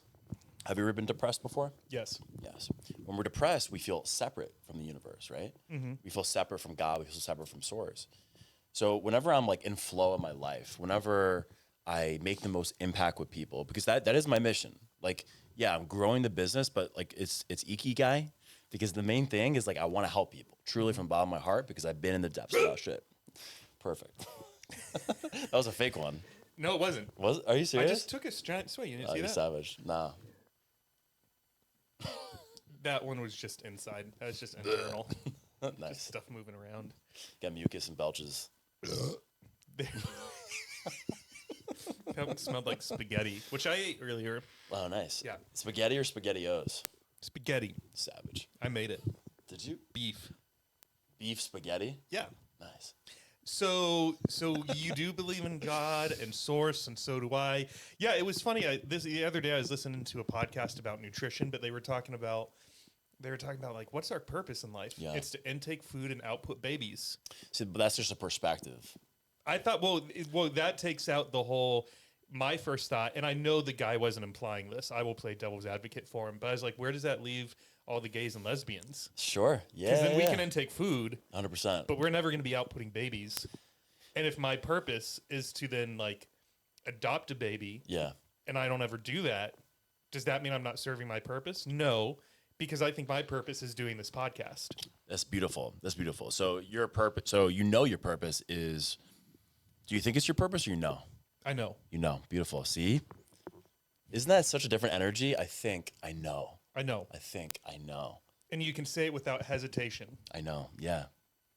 have you ever been depressed before? Yes. Yes. When we're depressed, we feel separate from the universe, right? Mm-hmm. We feel separate from God. We feel separate from source. So whenever I'm like in flow in my life, whenever I make the most impact with people, because that is my mission. Like, yeah, I'm growing the business, but like it's ikigai, because the main thing is like I want to help people truly from the bottom of my heart, because I've been in the depths of that shit. Perfect. That was a fake one. No, it wasn't. Was it? Are you I serious? just took a giant swing. You didn't see You that? savage. Nah. That one was just inside. That was just internal. Nice. Just stuff moving around. Got mucus and belches. That smelled like spaghetti, which I ate earlier. Oh, nice. Yeah. Spaghetti or SpaghettiOs? Spaghetti. Savage. I made it. Did you? Beef. Beef spaghetti? Yeah. Nice. So you do believe in God and source, and so do I. Yeah, it was funny. The other day I was listening to a podcast about nutrition, but they were talking about like, what's our purpose in life? Yeah. It's to intake food and output babies. See, but that's just a perspective. I thought, well, that takes out the whole. My first thought, and I know the guy wasn't implying this. I will play devil's advocate for him, but I was like, where does that leave all the gays and lesbians? Sure. Yeah. Because then we can intake food, 100%. but we're never going to be outputting babies. And if my purpose is to then like adopt a baby, Yeah. and I don't ever do that, does that mean I'm not serving my purpose? No, because I think my purpose is doing this podcast. That's beautiful. That's beautiful. So your purpose. So you know your purpose is. Do you think it's your purpose, or you know? I know. You know. Beautiful. See, isn't that such a different energy? I think I know. I know. I think I know. And you can say it without hesitation. I know. Yeah.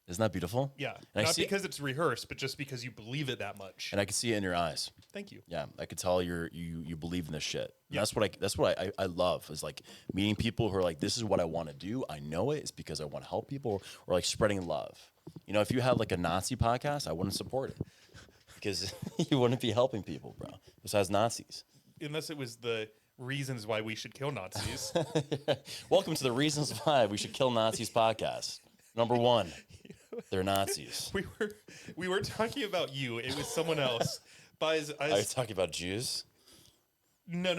Isn't that beautiful? Yeah. And Not because it's rehearsed, but just because you believe it that much. And I can see it in your eyes. Thank you. Yeah, I could tell you believe in this shit. And Yeah. that's what I love, is like meeting people who are like, this is what I want to do. I know it. It's because I want to help people, or like spreading love. You know, if you had like a Nazi podcast, I wouldn't support it, because you wouldn't be helping people, bro. Besides Nazis. Unless it was the reasons why we should kill Nazis. Welcome to the Reasons Why We Should Kill Nazis podcast. Number 1, they're Nazis. we were talking about you. It was someone else. Are you talking about Jews? No.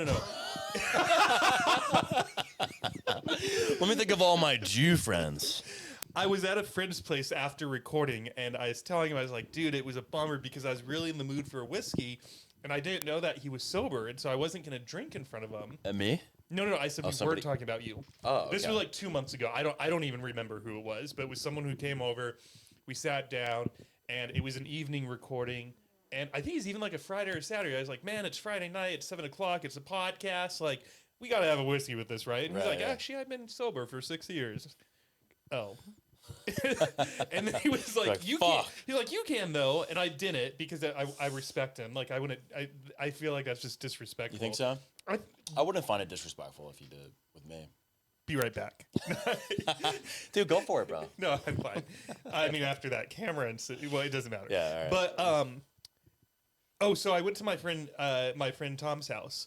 Let me think of all my Jew friends. I was at a friend's place after recording, and I was telling him, I was like, dude, it was a bummer because I was really in the mood for a whiskey, and I didn't know that he was sober, and so I wasn't going to drink in front of him. And me? No. I said we somebody. were talking about you. Oh, This okay. was like 2 months ago. I don't even remember who it was, but it was someone who came over. We sat down, and it was an evening recording. And I think it's even like a Friday or Saturday. I was like, man, it's Friday night. It's 7 o'clock. It's a podcast. Like, we got to have a whiskey with this, right? And he's Right, like, yeah. actually, I've been sober for 6 years. Oh. And then he was like, Like, you fuck. can't. He's like, you can, though. And I didn't, because I respect him. Like, I feel like that's just disrespectful. You think so? I, I wouldn't find it disrespectful if you did with me. be right back. Dude, go for it, bro. No, I'm fine. I mean, after that camera well, it doesn't matter. Yeah, all right. But so I went to my friend Tom's house,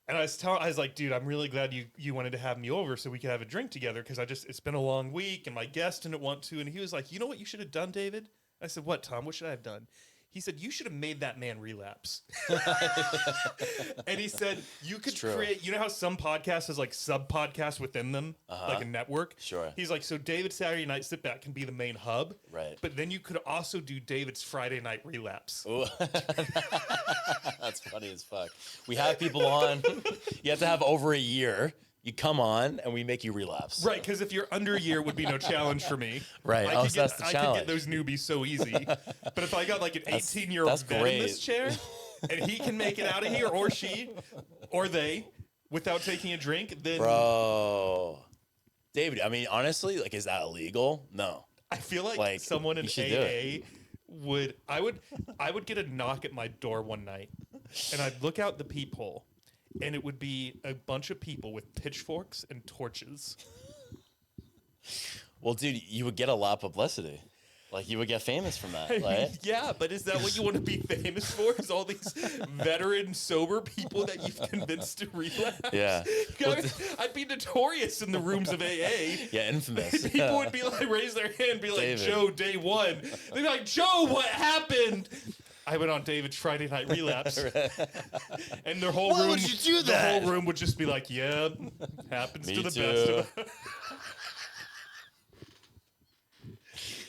and I was like, dude, I'm really glad you wanted to have me over so we could have a drink together, because it's been a long week and my guest didn't want to. And he was like, you know what you should have done, David? I said, what, Tom? What should I have done? He said, you should have made that man relapse. And he said, you could true. create, you know how some podcasts has like sub-podcasts within them, like a network? Sure. He's like, so David's Saturday Night Sit Back can be the main hub. Right. But then you could also do David's Friday Night Relapse. Ooh. That's funny as fuck. We have people on. You have to have over a year. You come on and we make you relapse. Right, because if you're under a year, would be no challenge for me. Right. I Oh, could so that's the I challenge. could get those newbies so easy. But if I got like an 18-year-old that's vet in this great. chair, and he can make it out of here, or she, or they, without taking a drink, then Bro. David, I mean, honestly, like, is that illegal? No. I feel like, Like, someone in you should do it. AA I would get a knock at my door one night, and I'd look out the peephole, and it would be a bunch of people with pitchforks and torches. Well, dude, you would get a lot of publicity. Like, you would get famous from that, right? Yeah, but is that what you want to be famous for? Is all these veteran, sober people that you've convinced to relapse? Yeah. I'd be notorious in the rooms of AA. Yeah, infamous. People would be like, raise their hand, be like, David. Joe, day one. They'd be like, Joe, what happened? I went on David's Friday Night Relapse, and their whole Why room. would you do that? The whole room would just be like, "Yeah, happens Me to the too. best of us."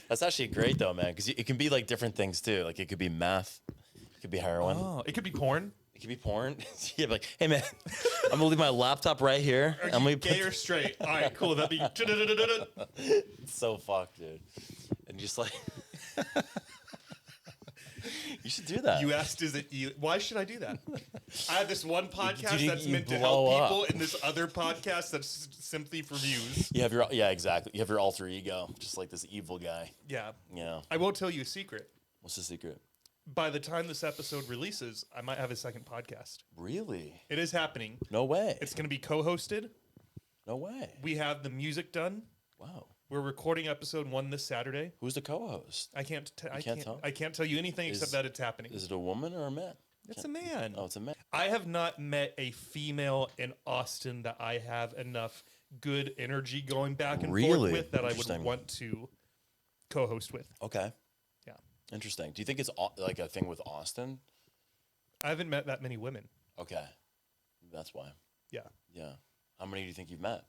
That's actually great, though, man, because it can be like different things, too. Like, it could be meth, it could be heroin, Oh, it could be porn. it could be porn. Yeah, like, hey man, I'm gonna leave my laptop right here. Are I'm you gonna gay or straight? All right, cool. That'd be. It's so fucked, dude. And just like, you should do that. You asked, is it you? Why should I do that? I have this one podcast Dude, that's you meant to blow help up. people, and this other podcast that's simply for views. You have your exactly. You have your alter ego, just like this evil guy. Yeah. Yeah. I won't tell you a secret. What's the secret? By the time this episode releases, I might have a second podcast. Really? It is happening. No way. It's going to be co-hosted. No way. We have the music done. Wow. We're recording episode 1 this Saturday. Who's the co-host? I can't tell? I can't tell you anything except that it's happening. Is it a woman or a man? It's a man. Oh, it's a man. I have not met a female in Austin that I have enough good energy going back and forth Really? with that I would Interesting. want to co-host with. Okay. Yeah. Interesting. Do you think it's like a thing with Austin? I haven't met that many women. Okay. That's why. Yeah. Yeah. How many do you think you've met?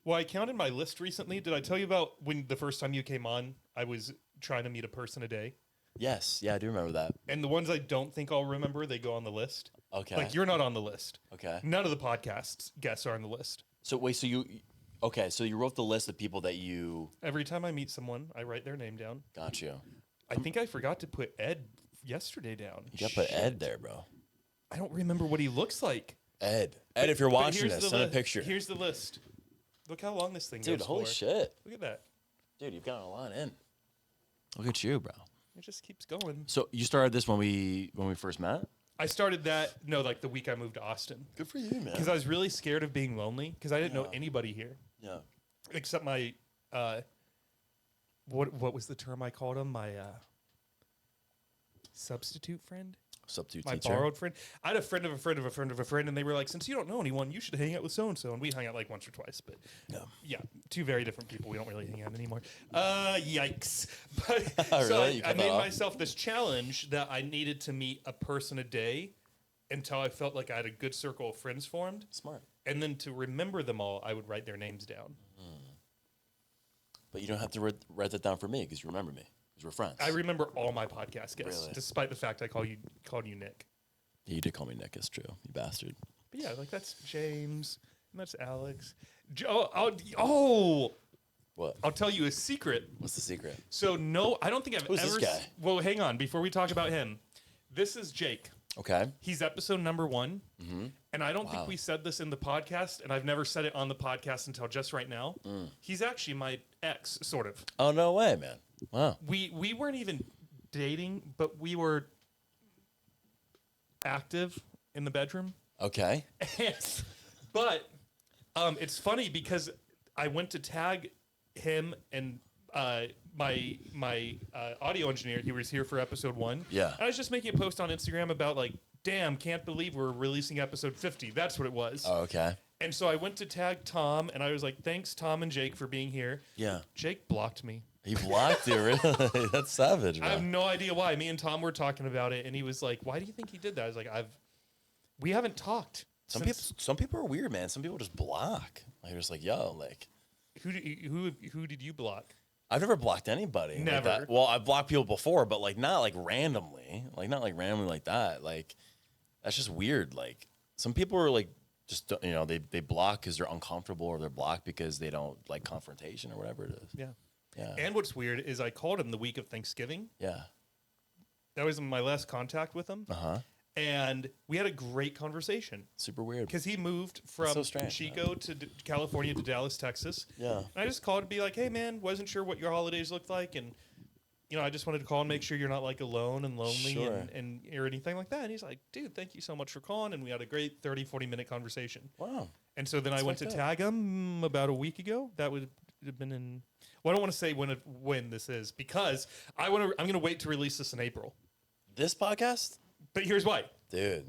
Well, I counted my list recently. Did I tell you about when the first time you came on, I was trying to meet a person a day? Yes. Yeah, I do remember that. And the ones I don't think I'll remember, they go on the list. Okay. Like, you're not on the list. Okay. None of the podcasts guests are on the list. So wait, so you wrote the list of people that you Every time I meet someone, I write their name down. got you. I think I forgot to put Ed yesterday down. You got to put Ed there, bro. I don't remember what he looks like. Ed, if you're But watching here's this, the send a li- picture. Here's the list. Look how long this thing Dude, goes holy for. shit. Look at that. Dude, you've got a lot in. Look at you, bro. It just keeps going. So you started this when we first met? I started that, like the week I moved to Austin. Good for you, man. Because I was really scared of being lonely because I didn't know anybody here. Yeah. Except my, what was the term I called him? My substitute friend? Substitute My teacher. borrowed friend. I had a friend of a friend of a friend of a friend, and they were like, since you don't know anyone, you should hang out with so-and-so. And we hung out like once or twice. But yeah, two very different people. We don't really hang out anymore. Yikes. But so Really? You I cut that made off? myself this challenge that I needed to meet a person a day until I felt like I had a good circle of friends formed. Smart. And then to remember them all, I would write their names down. But you don't have to write that down for me because you remember me. Because we're friends. I remember all my podcast guests, Really? despite the fact I called you Nick. Yeah, you did call me Nick. It's true. You bastard. But yeah, like that's James, and that's Alex. Oh, What? I'll tell you a secret. What's the secret? So no, I don't think I've Who's ever. this guy? Well, hang on. Before we talk about him, this is Jake. Okay. He's episode number 1, and I don't think Wow. we said this in the podcast, and I've never said it on the podcast until just right now. He's actually my ex, sort of. Oh, no way, man. Wow. We weren't even dating, but we were active in the bedroom. Okay. But it's funny because I went to tag him and my audio engineer. He was here for episode 1. Yeah. I was just making a post on Instagram about like, damn, can't believe we're releasing episode 50. That's what it was. Oh, okay. And so I went to tag Tom, and I was like, thanks, Tom and Jake, for being here. Yeah. Jake blocked me. He blocked you, really? That's savage, man. I have no idea why. Me and Tom were talking about it, and he was like, why do you think he did that? I was like, we haven't talked. Some people are weird, man. Some people just block. Like, they're just like, yo, like. Who did you block? I've never blocked anybody. like Never. that. Well, I've blocked people before, but like not like randomly. Like not like randomly like that. Like that's just weird. Like some people are like just they block because they're uncomfortable, or they're blocked because they don't like confrontation or whatever it is. Yeah. Yeah. And what's weird is I called him the week of Thanksgiving. Yeah. That was my last contact with him. Uh-huh. And we had a great conversation Super weird. because he moved from so strange, Chico to California to Dallas, Texas. Yeah. And I just called to be like, hey, man, wasn't sure what your holidays looked like. And, I just wanted to call and make sure you're not like alone and lonely Sure. and or anything like that. And he's like, dude, thank you so much for calling. And we had a great 30, 40-minute conversation. Wow. And so then I went to fucked up. tag him about a week ago. That would have been in. Well, I don't want to say when this is because I'm going to wait to release this in April. This podcast? But here's why. Dude.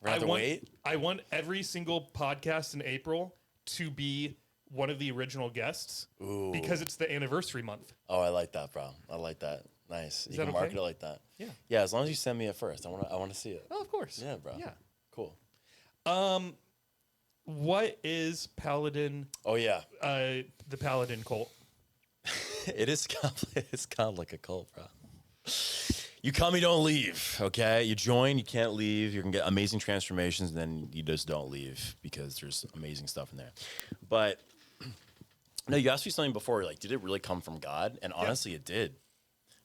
We're gonna have to wait? I want every single podcast in April to be one of the original guests Ooh. because it's the anniversary month. Oh, I like that, bro. I like that. Nice. You that can market okay? it like that. Yeah. Yeah, as long as you send me it first. I want to see it. Oh, of course. Yeah, bro. Yeah. Cool. What is Paladin? Oh yeah. The Paladin cult. It's kind of like a cult, bro. You come, you don't leave. Okay, you join, you can't leave. You can get amazing transformations, and then you just don't leave because there's amazing stuff in there. But no, you asked me something before. Like, did it really come from God? And honestly, it did.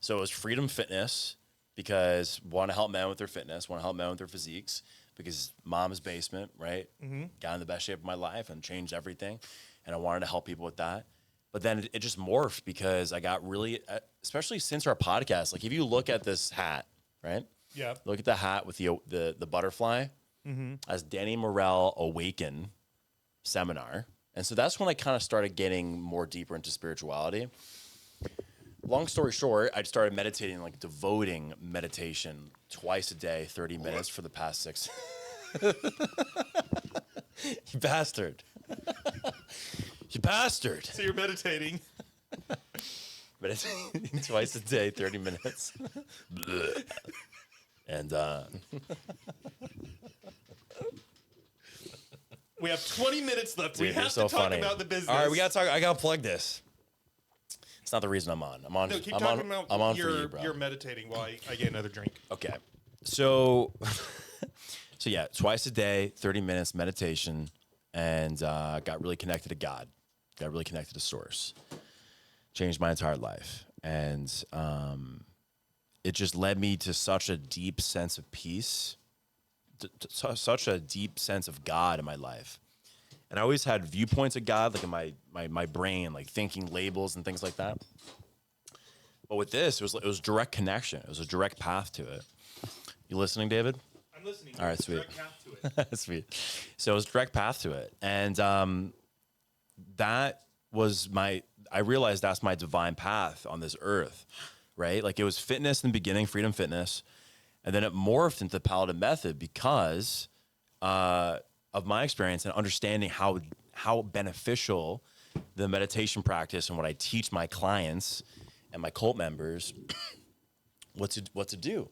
So it was Freedom Fitness because want to help men with their fitness, want to help men with their physiques. Because mom's basement, right? Got in the best shape of my life and changed everything, and I wanted to help people with that. But then it just morphed because I got really, especially since our podcast. Like if you look at this hat, right? Yeah. Look at the hat with the butterfly. As Danny Morell Awaken seminar, and so that's when I kind of started getting more deeper into spirituality. Long story short, I started meditating, like devoting meditation twice a day, 30 minutes for the past 6. You bastard. You bastard. So you're meditating. Meditating twice a day, 30 minutes. And we have 20 minutes left. dude, We have to so talk funny. about the business. All right, we gotta talk. I gotta plug this. It's not the reason I'm on. I'm on. No, keep I'm talking on, about I'm on your, for you, bro. you're meditating while I get another drink. Okay. So, so yeah, twice a day, 30 minutes meditation, and got really connected to God, got really connected to Source, changed my entire life, and it just led me to such a deep sense of peace, such a deep sense of God in my life. And I always had viewpoints of God, like in my brain, like thinking labels and things like that. But with this, it was direct connection. It was a direct path to it. You listening, David? I'm listening. All right, sweet. Direct path to it. Sweet. So it was direct path to it. And that was I realized that's my divine path on this earth, right? Like it was fitness in the beginning, Freedom Fitness. And then it morphed into the Paladin Method because of my experience and understanding how beneficial the meditation practice and what I teach my clients and my cult members what to do.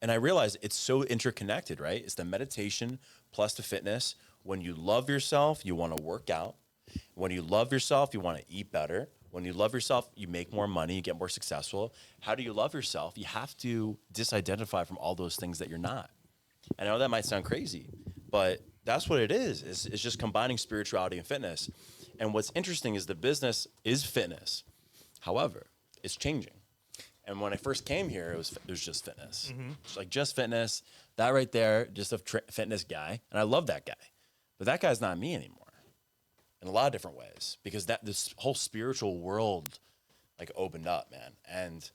And I realized it's so interconnected, right? It's the meditation plus the fitness. When you love yourself, you want to work out. When you love yourself, you want to eat better. When you love yourself, you make more money, you get more successful. How do you love yourself? You have to disidentify from all those things that you're not. I know that might sound crazy, but that's what it is. It's just combining spirituality and fitness. And what's interesting is the business is fitness. However, it's changing. And when I first came here, it was just fitness. It's like just fitness. That right there, just a fitness guy. And I love that guy. But that guy's not me anymore in a lot of different ways because this whole spiritual world like opened up, man. And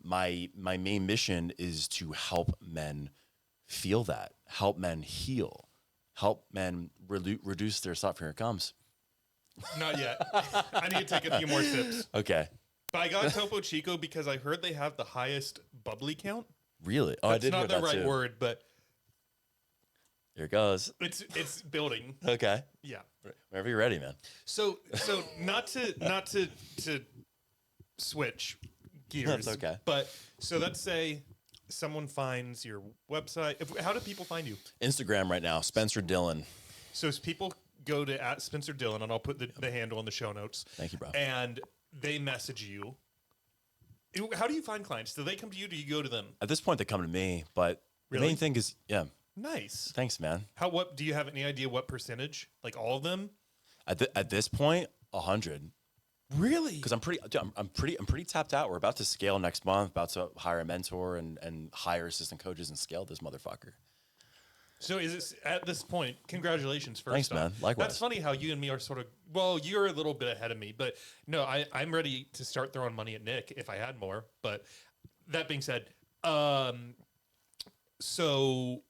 my main mission is to help men feel that, help men heal, help men reduce their stuff. Here it comes. Not yet. I need to take a few more sips. Okay. But I got Topo Chico because I heard they have the highest bubbly count. Really? Oh, That's I did hear not the that right too. word, but Here it goes. it's building. Okay. Yeah. Whenever you're ready, man. So not to switch gears. That's okay. But so let's say someone finds your website. How do people find you? Instagram right now, Spencer Dillon. So as people go to @Spencer Dillon, and I'll put the handle in the show notes. Thank you, bro. And they message you. How do you find clients? Do they come to you? Do you go to them? At this point, they come to me, but Really? the main thing is, yeah. Nice. Thanks, man. What do you have any idea what percentage? Like all of them? At this point, 100. Really? Because I'm pretty tapped out. We're about to scale next month. About to hire a mentor and hire assistant coaches and scale this motherfucker. So is it at this point? Congratulations, first Thanks, off. man. Likewise. That's funny how you and me are sort of. Well, you're a little bit ahead of me, but no, I'm ready to start throwing money at Nick if I had more. But that being said, so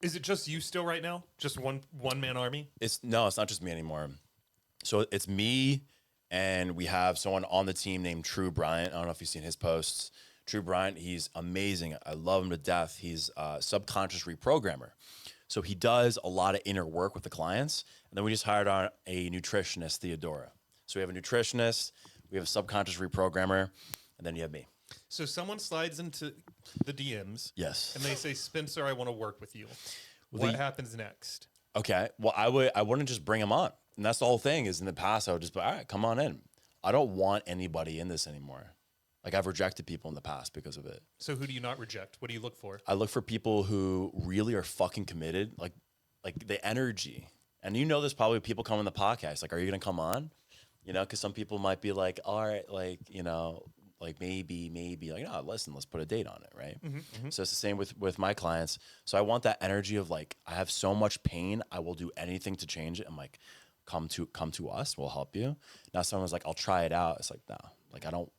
is it just you still right now? Just one man army? It's not just me anymore. So it's me, and we have someone on the team named True Bryant. I don't know if you've seen his posts. True Bryant, he's amazing. I love him to death. He's a subconscious reprogrammer. So he does a lot of inner work with the clients. And then we just hired on a nutritionist, Theodora. So we have a nutritionist, we have a subconscious reprogrammer, and then you have me. So someone slides into the DMs. Yes. And they say, Spencer, I want to work with you. Well, What happens next? Okay. Well, I wouldn't just bring him on. And that's the whole thing is in the past, I would just be, all right, come on in. I don't want anybody in this anymore. Like I've rejected people in the past because of it. So who do you not reject? What do you look for? I look for people who really are fucking committed, like the energy. And you know, there's probably people come on the podcast. Like, are you gonna come on? You know, because some people might be like, all right, like, you know, like maybe, like, no, listen, let's put a date on it, right? So it's the same with my clients. So I want that energy of like, I have so much pain, I will do anything to change it. I'm like, come to us, we'll help you. Now someone's like, I'll try it out. It's like, no, like I don't.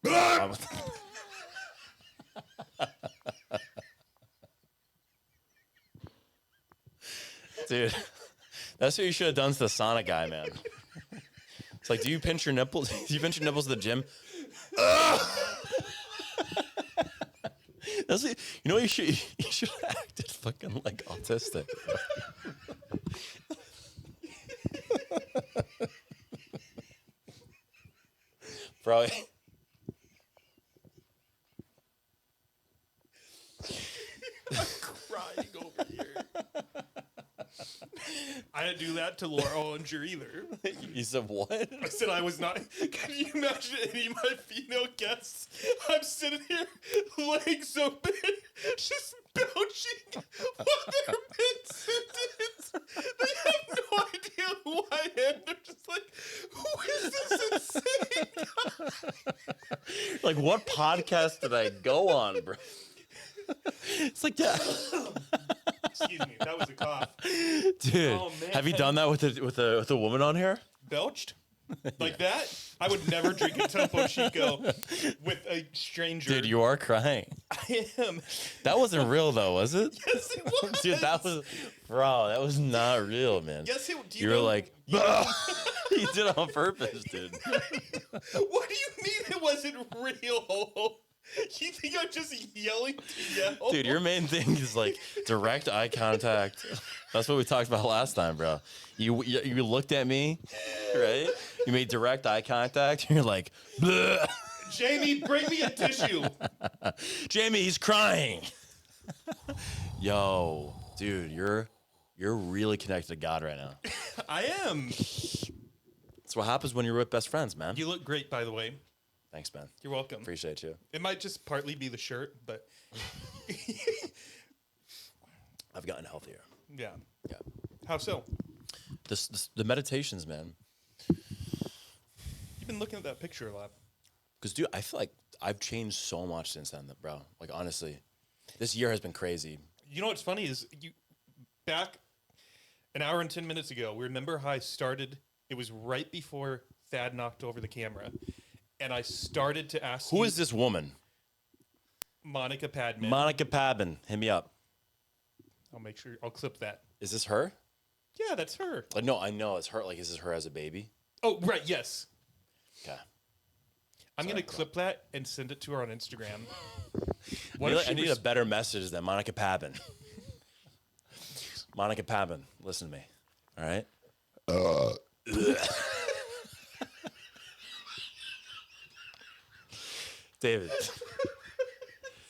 Dude, that's what you should have done to the sauna guy, man. It's like, do you pinch your nipples? Do you pinch your nipples at the gym? That's what, you know what you should have acted fucking like autistic. Bro. I'm crying over here. I didn't do that to Laura Ollinger either. You said what? I said I was not. Can you imagine any of my female guests? I'm sitting here, legs open, just belching while they're mid-sentence. They have no idea who I am. They're just like, who is this insane guy? Like, what podcast did I go on, bro? It's like, yeah. Excuse me, that was a cough. Dude, Oh, man. have you done that with a woman on here? Belched? Like that? I would never drink a Topo Chico with a stranger. Dude, you are crying. I am. That wasn't real though, was it? Yes, it was. Dude, that was not real, man. Yes, it. Do You were like, you did it on purpose, dude. What do you mean it wasn't real? You think I'm just yelling to yell? Dude, your main thing is like direct eye contact. That's what we talked about last time, bro. You looked at me, right? You made direct eye contact. And you're like, bleh. Jamie, bring me a tissue. Jamie, he's crying. Yo, dude, you're really connected to God right now. I am. That's what happens when you're with best friends, man. You look great, by the way. Thanks, man. You're welcome. Appreciate you. It might just partly be the shirt, but I've gotten healthier. yeah. Yeah. How so? The meditations, man. You've been looking at that picture a lot. Because, dude, I feel like I've changed so much since then, bro. Like, honestly, this year has been crazy. You know what's funny is you back an hour and 10 minutes ago, remember how I started? It was right before Thad knocked over the camera. And I started to ask Who is this woman? Monica Padman. Monica Padman. Hit me up. I'll make sure. I'll clip that. Is this her? Yeah, that's her. Like, no, I know it's her. Like, is this her as a baby? Oh, right. Yes. Okay. I'm going to clip that and send it to her on Instagram. I need a better message than Monica Padman. Monica Padman, listen to me. All right? David,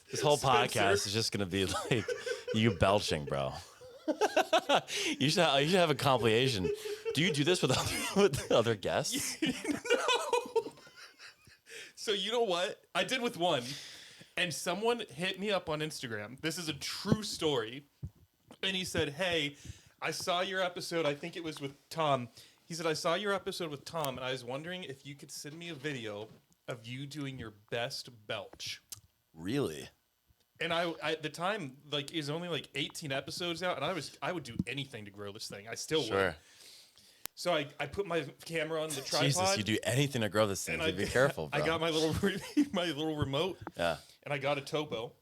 this whole podcast is just going to be like you belching, bro. You should have a compilation. Do you do this with other guests? No. So you know what? I did with one. And someone hit me up on Instagram. This is a true story. And he said, hey, I saw your episode. I think it was with Tom. He said, I saw your episode with Tom, and I was wondering if you could send me a video of you doing your best belch. Really? And I at the time, like, is only like 18 episodes out, and I would do anything to grow this thing. I still would. So I put my camera on the tripod. Jesus, you do anything to grow this thing. So be careful, bro. I got my little remote. Yeah. And I got a Topo,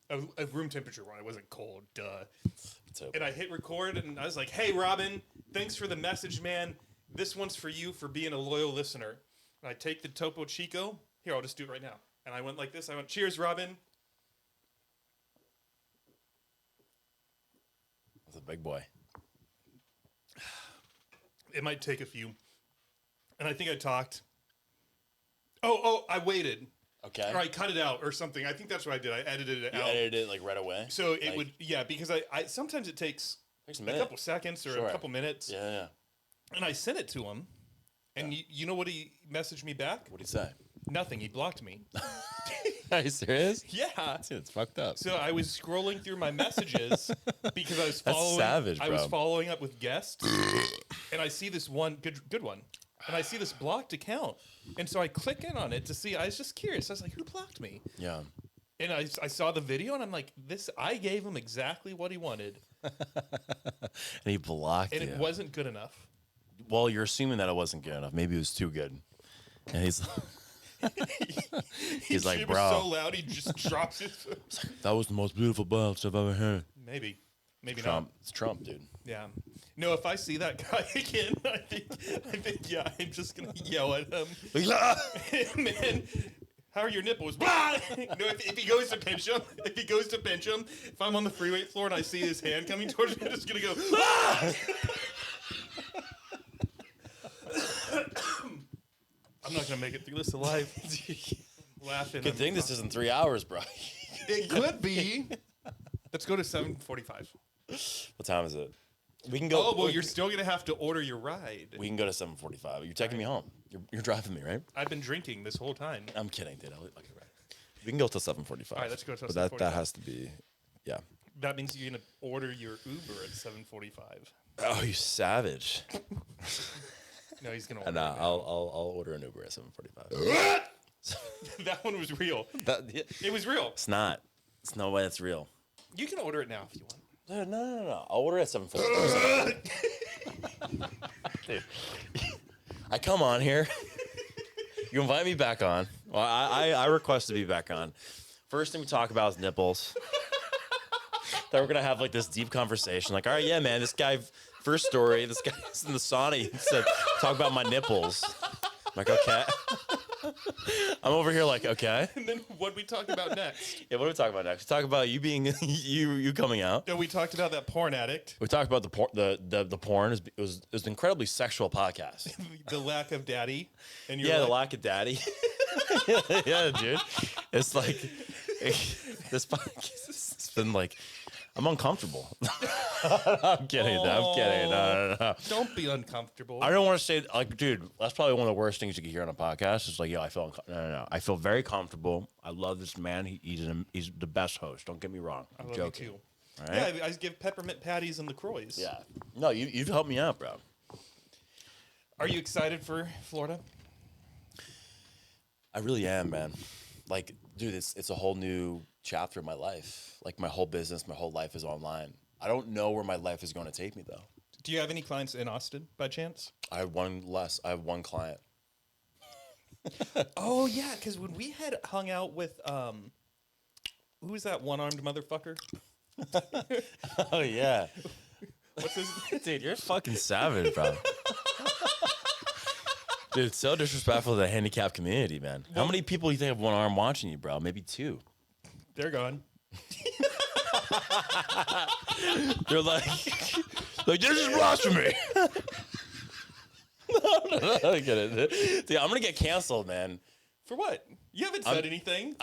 a room temperature one. It wasn't cold, duh. And I hit record, and I was like, hey, Robin, thanks for the message, man. This one's for you for being a loyal listener. And I take the Topo Chico. Here, I'll just do it right now. And I went like this. I went, cheers, Robin. That's a big boy. It might take a few. And I think I talked. Oh, I waited. Okay. Or I cut it out or something. I think that's what I did. I edited it out. You edited it like right away? So it would, because I sometimes it takes a couple seconds or a couple minutes. Yeah. And I sent it to him. And you know what he messaged me back? What did he say? Nothing. He blocked me. Are you serious? Yeah. Dude, it's fucked up. So I was scrolling through my messages because I was That's following. savage, I was bro. following up with guests, and I see this one good one, and I see this blocked account, and so I click in on it to see. I was just curious. I was like, "Who blocked me?" Yeah. And I saw the video, and I'm like, "This." I gave him exactly what he wanted, And he blocked and you. it wasn't good enough. Well, you're assuming that it wasn't good enough. Maybe it was too good. And he's like, It bro, was so loud, he just drops it. that was the most beautiful box I've ever heard. Maybe Trump. not. It's Trump, dude. Yeah. No, if I see that guy again, I think, yeah, I'm just gonna yell at him. Man, how are your nipples? Blah! No, if he goes to pinch him, if I'm on the freeway floor and I see his hand coming towards me, I'm just gonna go. Ah! I'm not gonna make it through this alive. Laughing. Good thing this isn't 3 hours, bro. It could be. Let's go to 7:45. What time is it? We can go. Oh well, you're still gonna have to order your ride. We can go to 7:45. You're taking me home. You're driving me, right? I've been drinking this whole time. I'm kidding, dude. Okay, right. We can go till 7:45. All right, let's go till But 7:45. that has to be, yeah. That means you're gonna order your Uber at 7:45. Oh, you savage! No, he's gonna order. And it now. I'll order an Uber at 7:45. That one was real. Yeah. It was real. It's not. It's no way it's real. You can order it now if you want. No. I'll order at 7:45. Dude, I come on here. You invite me back on. Well, I request to be back on. First thing we talk about is nipples. Then we're gonna have like this deep conversation. Like, all right, yeah, man, this guy. First story, this guy's in the sauna. He said, talk about my nipples. I'm like, okay. I'm over here like, okay. And then what we talk about next? Yeah, what do we talk about next? We talk about you being you coming out. No, we talked about that porn addict. We talked about the porn. It was an incredibly sexual podcast. The lack of daddy. And Yeah, the lack of daddy. Yeah, dude. It's like this podcast has been like, I'm uncomfortable. I'm kidding. I'm kidding. No. Don't be uncomfortable. I don't want to say, like, dude, that's probably one of the worst things you can hear on a podcast. It's like, yo, I feel no. I feel very comfortable. I love this man. He's the best host. Don't get me wrong. I'm love joking. you too. All right? Yeah, I give peppermint patties and LaCroix. Yeah. No, you've helped me out, bro. Are you excited for Florida? I really am, man. Like, dude, it's a whole new chapter of my life. Like, my whole business, my whole life is online. I don't know where my life is going to take me, though. Do you have any clients in Austin by chance? I have one client. Oh yeah, because when we had hung out with who was that one-armed motherfucker? Oh, yeah. What's his? Dude, you're fucking savage, bro. Dude, it's so disrespectful to the handicapped community, man. How many people do you think have one arm watching you, bro? Maybe two. They're gone. They're like this is blasphemy. No, I get it. Dude, I'm gonna get canceled, man. For what? You haven't said anything.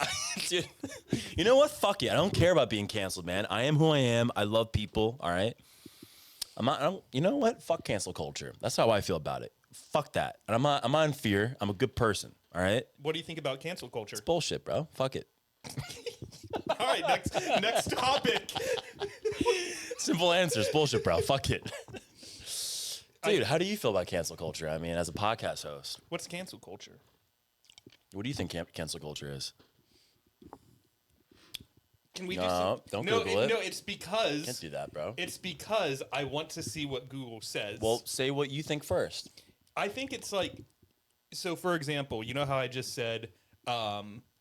Dude, you know what? Fuck it. I don't care about being canceled, man. I am who I am. I love people. All right. You know what? Fuck cancel culture. That's how I feel about it. Fuck that. And I'm not in fear. I'm a good person. All right. What do you think about cancel culture? Bullshit, bro. Fuck it. All right, next topic. Simple answers. Bullshit, bro. Fuck it. Dude, how do you feel about cancel culture? I mean, as a podcast host, What's cancel culture? what do you think cancel culture is? Can we No, do some? don't Google it. No, it's because Can't do that, bro. it's because I want to see what Google says. Well, say what you think first. I think it's like, so for example, you know how I just said,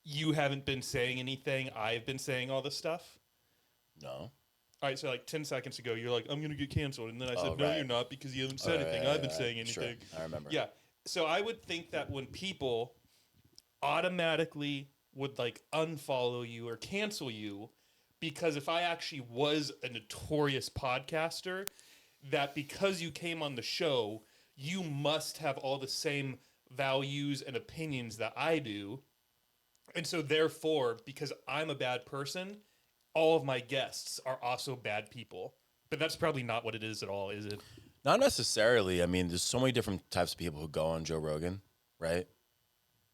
you haven't been saying anything, I've been saying all this stuff? No. All right, so like 10 seconds ago, you're like, I'm going to get canceled. And then I said, no, right. you're not because you haven't said anything. I've been saying Sure. anything. I remember. Yeah. So I would think that when people automatically would like unfollow you or cancel you, because if I actually was a notorious podcaster, that because you came on the show, you must have all the same values and opinions that I do. And so therefore, because I'm a bad person, all of my guests are also bad people. But that's probably not what it is at all, is it? Not necessarily. I mean, there's so many different types of people who go on Joe Rogan, right?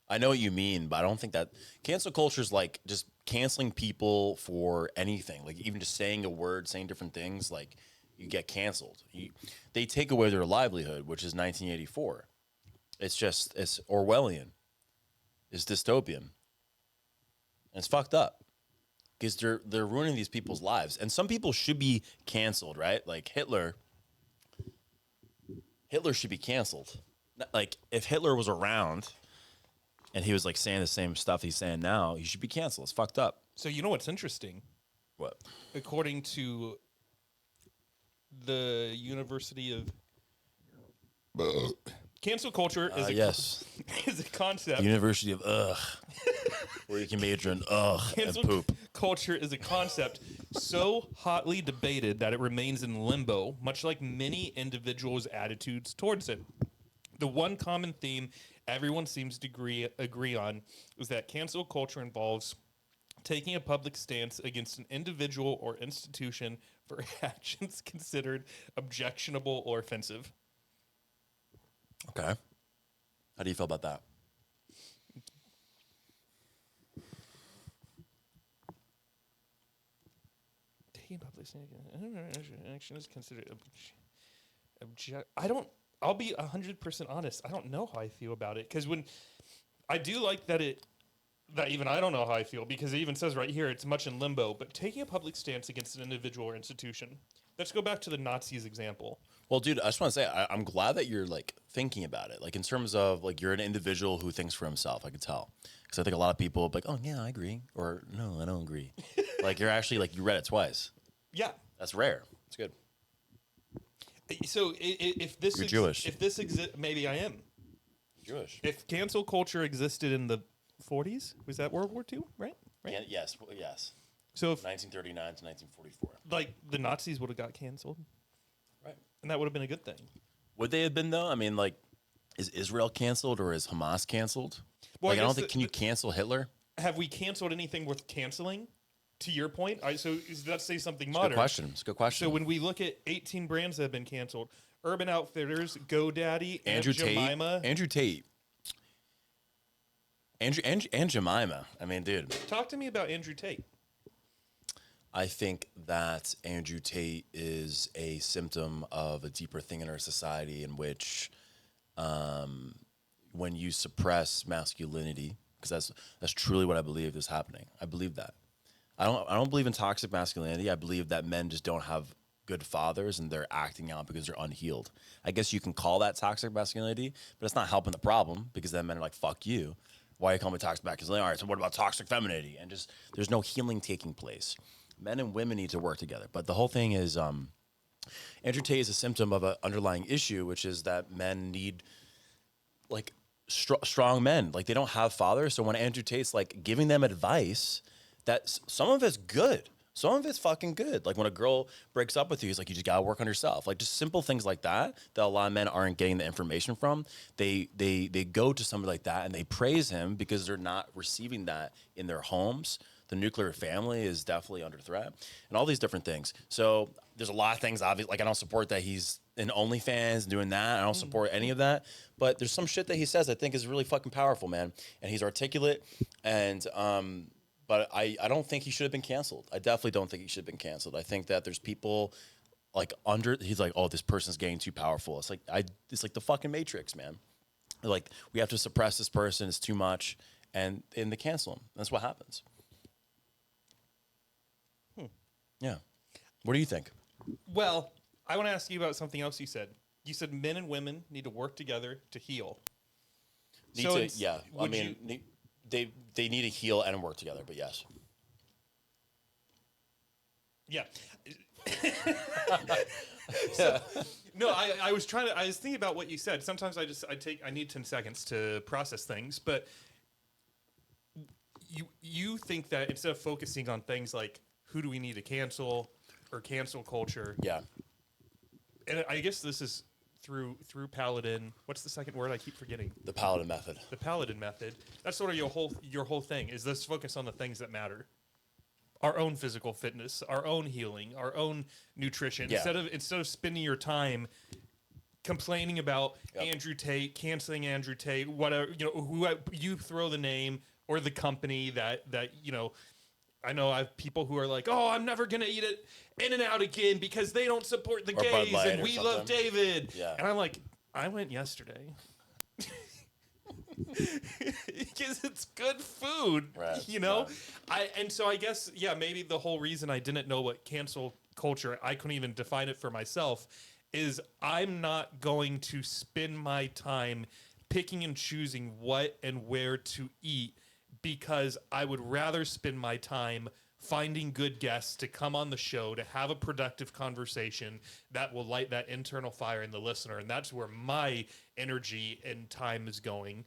I know what you mean, but I don't think that cancel culture is like just canceling people for anything. Like even just saying a word, saying different things, like you get canceled. They take away their livelihood, which is 1984. It's Orwellian. It's dystopian. And it's fucked up because they're ruining these people's lives. And some people should be canceled, right? Like Hitler should be canceled. Like if Hitler was around and he was like saying the same stuff he's saying now, he should be canceled. It's fucked up. So you know what's interesting? What? According to the University of cancel culture is Yes. is a concept. University of where you can major in and Cancel poop. culture is a concept so hotly debated that it remains in limbo, much like many individuals' attitudes towards it. The one common theme everyone seems to agree on is that cancel culture involves taking a public stance against an individual or institution for actions considered objectionable or offensive. Okay. How do you feel about that? Taking public stance action is considered I don't. I'll be 100% honest. I don't know how I feel about it because when I do like that even I don't know how I feel because it even says right here it's much in limbo. But taking a public stance against an individual or institution. Let's go back to the Nazis example. Well, dude, I just want to say I'm glad that you're like thinking about it, like in terms of like you're an individual who thinks for himself. I could tell because I think a lot of people be like, oh yeah, I agree, or no, I don't agree. Like you're actually like you read it twice. Yeah, That's rare. It's good. So if this You're Jewish. if this maybe I am Jewish. If cancel culture existed in the 40s, was that World War II? Right. Yeah, yes. Yes. So if 1939 to 1944. like the Nazis would have got canceled, Right. and that would have been a good thing. Would they have been though? I mean, like, is Israel canceled or is Hamas canceled? Well, Like, I guess don't think. Can you cancel Hitler? Have we canceled anything worth canceling? To your point, let's say something It's a modern. good question. It's a good question. So when we look at 18 brands that have been canceled, Urban Outfitters, GoDaddy, Andrew Aunt Jemima. Tate. And Jemima. I mean, dude. Talk to me about Andrew Tate. I think that Andrew Tate is a symptom of a deeper thing in our society in which when you suppress masculinity, because that's truly what I believe is happening. I believe that. I don't believe in toxic masculinity. I believe that men just don't have good fathers and they're acting out because they're unhealed. I guess you can call that toxic masculinity, but it's not helping the problem because then men are like, fuck you. Why you call me toxic masculinity? All right, so what about toxic femininity? And just there's no healing taking place. Men and women need to work together. But the whole thing is Andrew Tate is a symptom of an underlying issue, which is that men need like strong men. Like they don't have fathers. So when Andrew Tate's like giving them advice, that some of it's good. Some of it's fucking good. Like when a girl breaks up with you, he's like, you just gotta work on yourself. Like just simple things like that a lot of men aren't getting the information from. They go to somebody like that and they praise him because they're not receiving that in their homes. The nuclear family is definitely under threat and all these different things. So there's a lot of things, obviously, like I don't support that he's in OnlyFans and doing that. I don't support any of that. But there's some shit that he says I think is really fucking powerful, man. And he's articulate and but I don't think he should have been canceled. I definitely don't think he should have been canceled. I think that there's people like he's like, oh, this person's getting too powerful. It's like the fucking Matrix, man. Like we have to suppress this person, it's too much, and they cancel him. That's what happens. Yeah. What do you think? Well, I want to ask you about something else you said. You said men and women need to work together to heal. I mean, they need to heal and work together, but yes. Yeah. No, I was thinking about what you said. Sometimes I need 10 seconds to process things, but you think that instead of focusing on things like who do we need to cancel or cancel culture. Yeah. And I guess this is through Paladin. What's the second word? I keep forgetting. The Paladin Method. The Paladin Method. That's sort of your whole thing. Is this focus on the things that matter? Our own physical fitness, our own healing, our own nutrition. Yeah. Instead of spending your time complaining about Andrew Tate, canceling Andrew Tate, whatever, who you throw the name or the company that I know I have people who are like, oh, I'm never going to eat it In-N-Out again because they don't support the gays and we love David. Yeah. And I'm like, I went yesterday. Because it's good food, and so I guess, maybe the whole reason I didn't know what cancel culture, I couldn't even define it for myself, is I'm not going to spend my time picking and choosing what and where to eat, because I would rather spend my time finding good guests to come on the show to have a productive conversation that will light that internal fire in the listener. And that's where my energy and time is going.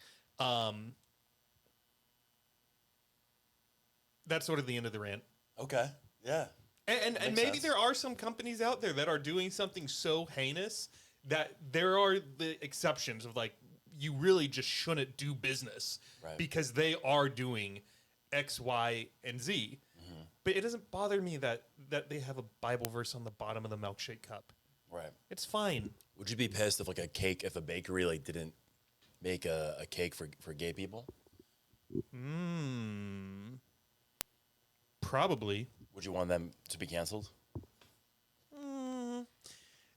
That's sort of the end of the rant. Okay. Yeah. And maybe there are some companies out there that are doing something so heinous that there are the exceptions of like, you really just shouldn't do business because they are doing X, Y, and Z. Mm-hmm. But it doesn't bother me that they have a Bible verse on the bottom of the milkshake cup. Right. It's fine. Would you be pissed if if a bakery like didn't make a cake for gay people? Probably. Would you want them to be canceled?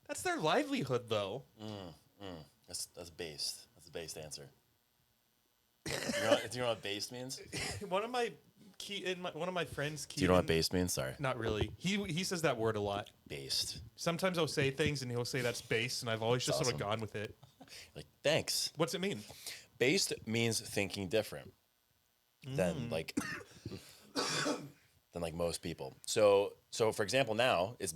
That's their livelihood, though. That's based. That's a based answer. Do you know what based means? One of my friends. Do you know what based means? Sorry. Not really. He says that word a lot. Based. Sometimes I'll say things and he'll say that's based, and I've always just sort of gone with it. Like, thanks. What's it mean? Based means thinking different than most people. So for example, now it's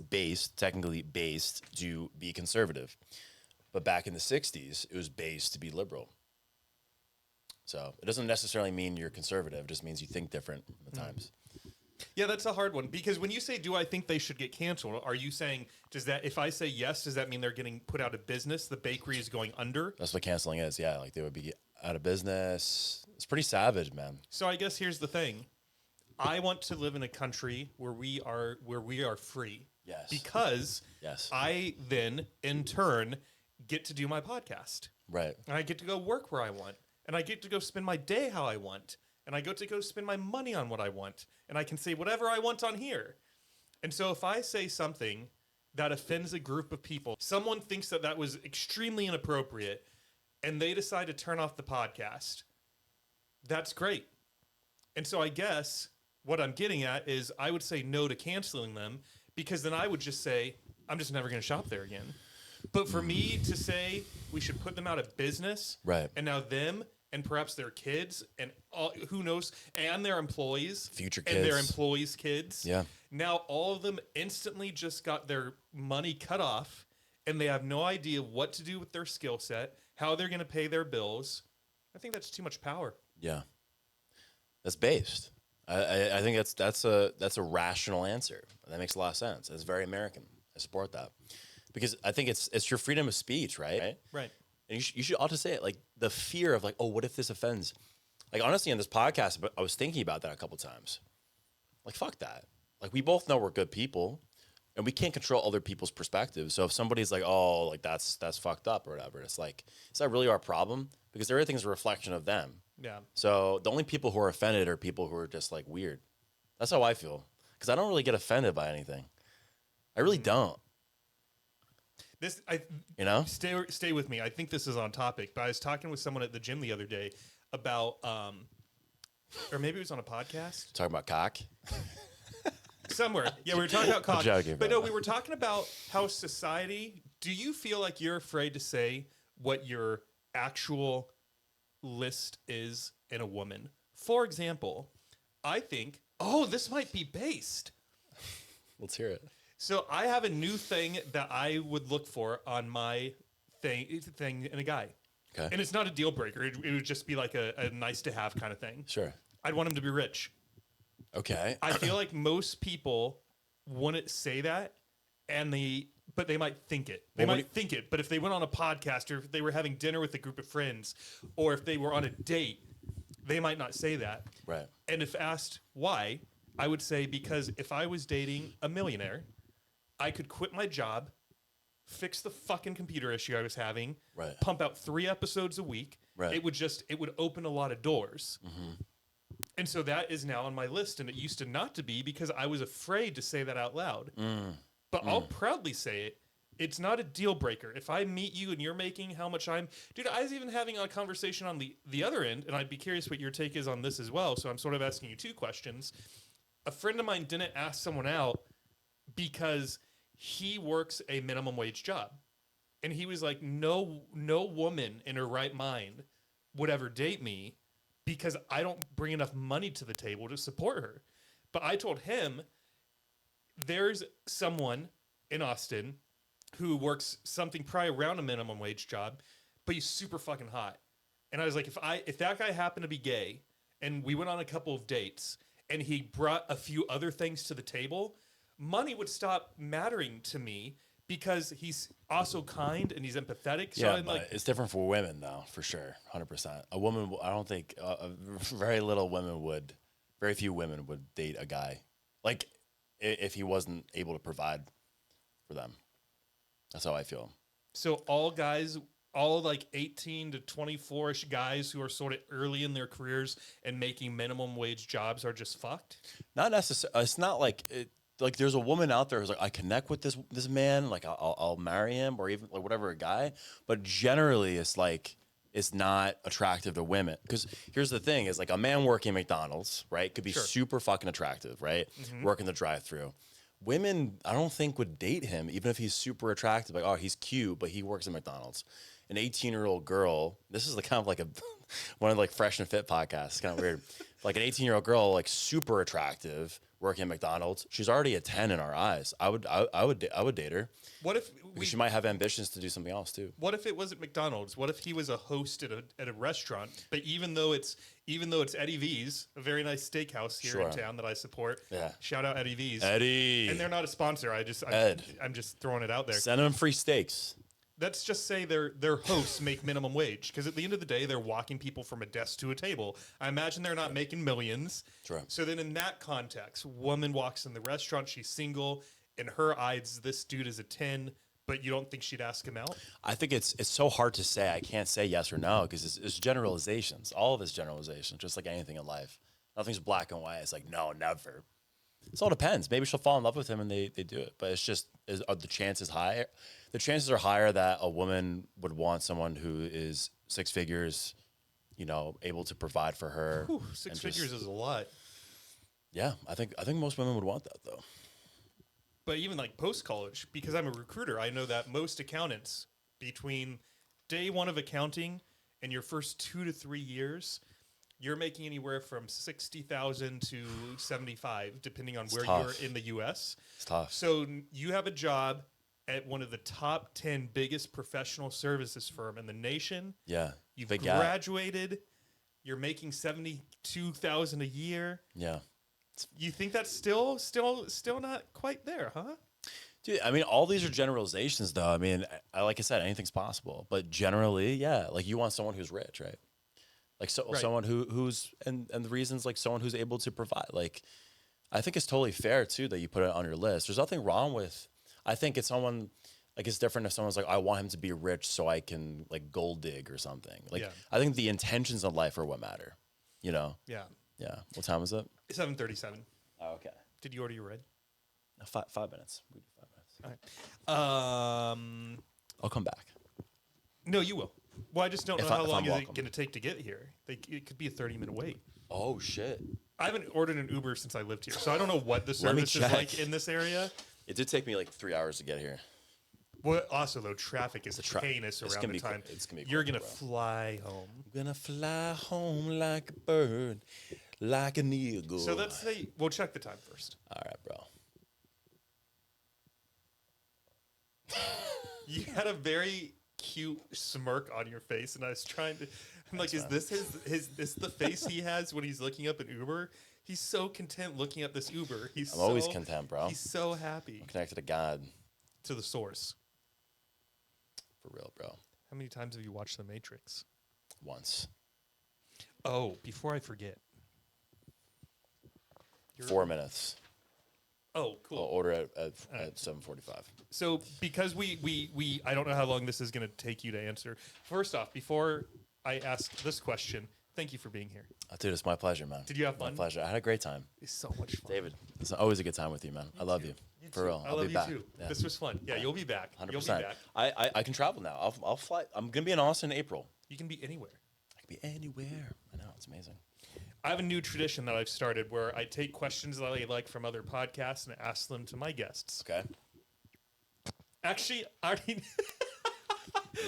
technically based to be conservative, but back in the 60s, it was based to be liberal. So it doesn't necessarily mean you're conservative. It just means you think different at times. Yeah, that's a hard one, because when you say, do I think they should get canceled, are you saying, if I say yes, does that mean they're getting put out of business? The bakery is going under? That's what canceling is, yeah. Like, they would be out of business. It's pretty savage, man. So I guess here's the thing. I want to live in a country where we are free. Yes. Because I then, in turn, get to do my podcast. Right. And I get to go work where I want. And I get to go spend my day how I want. And I get to go spend my money on what I want. And I can say whatever I want on here. And so if I say something that offends a group of people, someone thinks that was extremely inappropriate, and they decide to turn off the podcast, that's great. And so I guess what I'm getting at is I would say no to canceling them, because then I would just say, I'm just never going to shop there again. But for me to say we should put them out of business, right? And now them and perhaps their kids and who knows, and their employees, future kids, and their employees' kids. Yeah. Now all of them instantly just got their money cut off, and they have no idea what to do with their skill set, how they're going to pay their bills. I think that's too much power. Yeah. That's based. I think that's a rational answer. That makes a lot of sense. It's very American. I support that, because I think it's your freedom of speech, right? Right. And you should ought to say it. Like, the fear of like, oh, what if this offends? Like, honestly, on this podcast, I was thinking about that a couple times. Like, fuck that. Like, we both know we're good people, and we can't control other people's perspectives. So if somebody's like, oh, like that's fucked up or whatever, it's like, is that really our problem? Because everything's a reflection of them. Yeah. So the only people who are offended are people who are just like weird. That's how I feel. Because I don't really get offended by anything. I really don't. Stay with me. I think this is on topic, but I was talking with someone at the gym the other day about, or maybe it was on a podcast. Talking about cock? Somewhere. Yeah, we were talking about cock. I'm joking, but no, we were talking about how society, do you feel like you're afraid to say what your actual list is in a woman? For example, I think, this might be based. Let's hear it. So I have a new thing that I would look for on my thing in a guy. Okay. And it's not a deal breaker. It would just be like a nice to have kind of thing. Sure. I'd want him to be rich. Okay. I feel like most people wouldn't say that, but they might think it. They might think it, but if they went on a podcast, or if they were having dinner with a group of friends, or if they were on a date, they might not say that. Right. And if asked why, I would say because if I was dating a millionaire, I could quit my job fix the fucking computer issue I was having, Right. pump out 3 episodes a week. Right. It would open a lot of doors. And so that is now on my list, and it used to not to be because I was afraid to say that out loud. But I'll proudly say it. It's not a deal breaker. If I meet you and you're making how much dude, I was even having a conversation on the other end, and I'd be curious what your take is on this as well. So I'm sort of asking you 2 questions. A friend of mine didn't ask someone out because he works a minimum wage job. And he was like, no woman in her right mind would ever date me because I don't bring enough money to the table to support her. But I told him, there's someone in Austin who works something probably around a minimum wage job, but he's super fucking hot. And I was like, if that guy happened to be gay and we went on a couple of dates and he brought a few other things to the table, money would stop mattering to me because he's also kind and he's empathetic. So Yeah, but it's different for women, though, for sure, 100%. A woman, I don't think, very few women would date a guy, like, if he wasn't able to provide for them. That's how I feel. So all guys, all like 18 to 24-ish guys who are sort of early in their careers and making minimum wage jobs are just fucked? Not necessarily. It's not like like there's a woman out there who's like, I connect with this man, like I'll marry him, or even like whatever, a guy. But generally, it's like it's not attractive to women. Because here's the thing: is like a man working at McDonald's, right, could be super fucking attractive, right, working the drive-through. Women, I don't think would date him, even if he's super attractive. Like, oh, he's cute, but he works at McDonald's. An 18-year-old girl. This is the kind of like one of like Fresh and Fit podcasts. It's kind of weird. Like an 18-year-old girl, like super attractive, working at McDonald's. She's already a 10 in our eyes. I would date her. What if she might have ambitions to do something else too? What if it wasn't McDonald's? What if he was a host at a restaurant? But even though it's Eddie V's, a very nice steakhouse here in town that I support. Yeah. Shout out Eddie V's. Eddie. And they're not a sponsor. I'm just throwing it out there. Send them free steaks. Let's just say their hosts make minimum wage, because at the end of the day, they're walking people from a desk to a table. I imagine they're not making millions. True. So then in that context, woman walks in the restaurant, she's single. In her eyes, this dude is a 10, but you don't think she'd ask him out? I think it's so hard to say. I can't say yes or no because it's generalizations. All of it's generalizations, just like anything in life. Nothing's black and white. It's like, no, never. It all depends. Maybe she'll fall in love with him and they do it. But it's just, are the chances higher? The chances are higher that a woman would want someone who is 6 figures, able to provide for her. Whew, 6 figures is a lot. Yeah, I think most women would want that though. But even like post-college, because I'm a recruiter, I know that most accountants, between day 1 of accounting and your first 2 to 3 years, you're making anywhere from 60,000 to 75, depending on where you're in the U.S. It's tough. So you have a job at one of the top 10 biggest professional services firm in the nation. Yeah. You've graduated. You're making 72,000 a year. Yeah. You think that's still not quite there, huh? Dude, I mean, all these are generalizations, though. I mean, like I said, anything's possible. But generally, yeah, like you want someone who's rich, right? Like someone who's and the reasons, like someone who's able to provide. Like, I think it's totally fair too that you put it on your list. There's nothing wrong with. I think it's someone like it's different if someone's like, I want him to be rich so I can like gold dig or something. Like, I think the intentions of life are what matter. Yeah. Yeah. What time is it? 7:37. Oh, okay. Did you order your red? 5 minutes. We do 5 minutes. All right. I'll come back. No, you will. Well, I just don't know how long is it going to take to get here. It could be a 30-minute wait. Oh, shit. I haven't ordered an Uber since I lived here, so I don't know what the service is like in this area. It did take me like 3 hours to get here. Well, also, though, traffic is heinous around the time. You're going to fly home. I'm going to fly home like a bird, like an eagle. So let's say, we'll check the time first. All right, bro. You had a very cute smirk on your face, and I was trying to. I'm like, is this this the face he has when he's looking up an Uber? He's so content looking up this Uber. I'm always content, bro. He's so happy. I'm connected to God. To the source. For real, bro. How many times have you watched The Matrix? Once. Oh, before I forget. 4 minutes. Oh, I'll cool. order at 7:45. So because we I don't know how long this is going to take you to answer. First off, before I ask this question, thank you for being here. Dude, it's my pleasure, man. Did you have fun? My pleasure. I had a great time. It's so much fun. David, it's always a good time with you, man. I love you. For real. I I'll love be you back. too. Yeah. This was fun. Yeah, you'll be back. 100%. You'll be back. I can travel now. I'll fly. I'm gonna be in Austin in April. You can be anywhere. I can be anywhere. I know, it's amazing. I have a new tradition that I've started where I take questions that I like from other podcasts and ask them to my guests. Okay. Actually, I already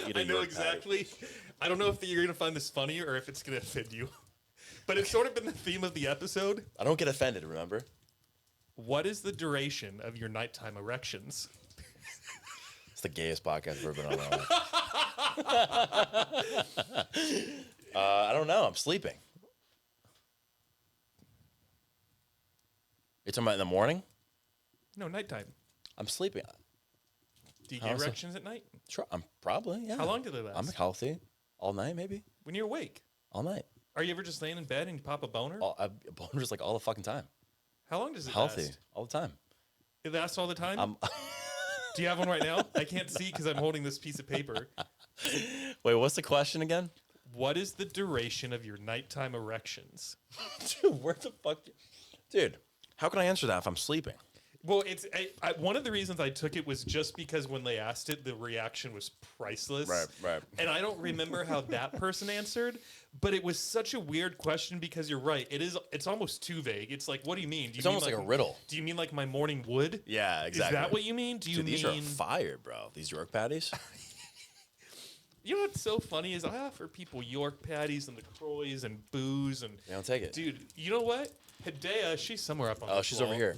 Eat a I know York exactly. I don't know if you're going to find this funny or if it's going to offend you. But it's sort of been the theme of the episode. patty. I don't get offended, remember? What is the duration of your nighttime erections? It's the gayest podcast I've ever been on. In my life. I don't know. I'm sleeping. You're talking about in the morning? No, nighttime. I'm sleeping. Do you get Honestly. erections at night? Sure, I'm probably, yeah. How long do they last? I'm healthy. All night, maybe? When you're awake. All night. Are you ever just laying in bed and you pop a boner? Boners like all the fucking time. How long does it Healthy. last? All the time. It lasts all the time? I'm Do you have one right now? I can't see because I'm holding this piece of paper. Wait, what's the question again? What is the duration of your nighttime erections? Dude, where the fuck? Dude, how can I answer that if I'm sleeping? Well, it's one of the reasons I took it was just because when they asked it, the reaction was priceless. Right. And I don't remember how that person answered, but it was such a weird question because you're right. It's almost too vague. It's like, what do you mean? Do you It's mean almost like a riddle. Do you mean like my morning wood? Yeah, exactly. Is that what you mean? Do you Dude, these mean are fire, bro. These York patties. You know what's so funny is I offer people York patties and the Croys and booze and They don't take it. dude, you know what? Hidea, she's somewhere up on Oh, this she's wall. over here.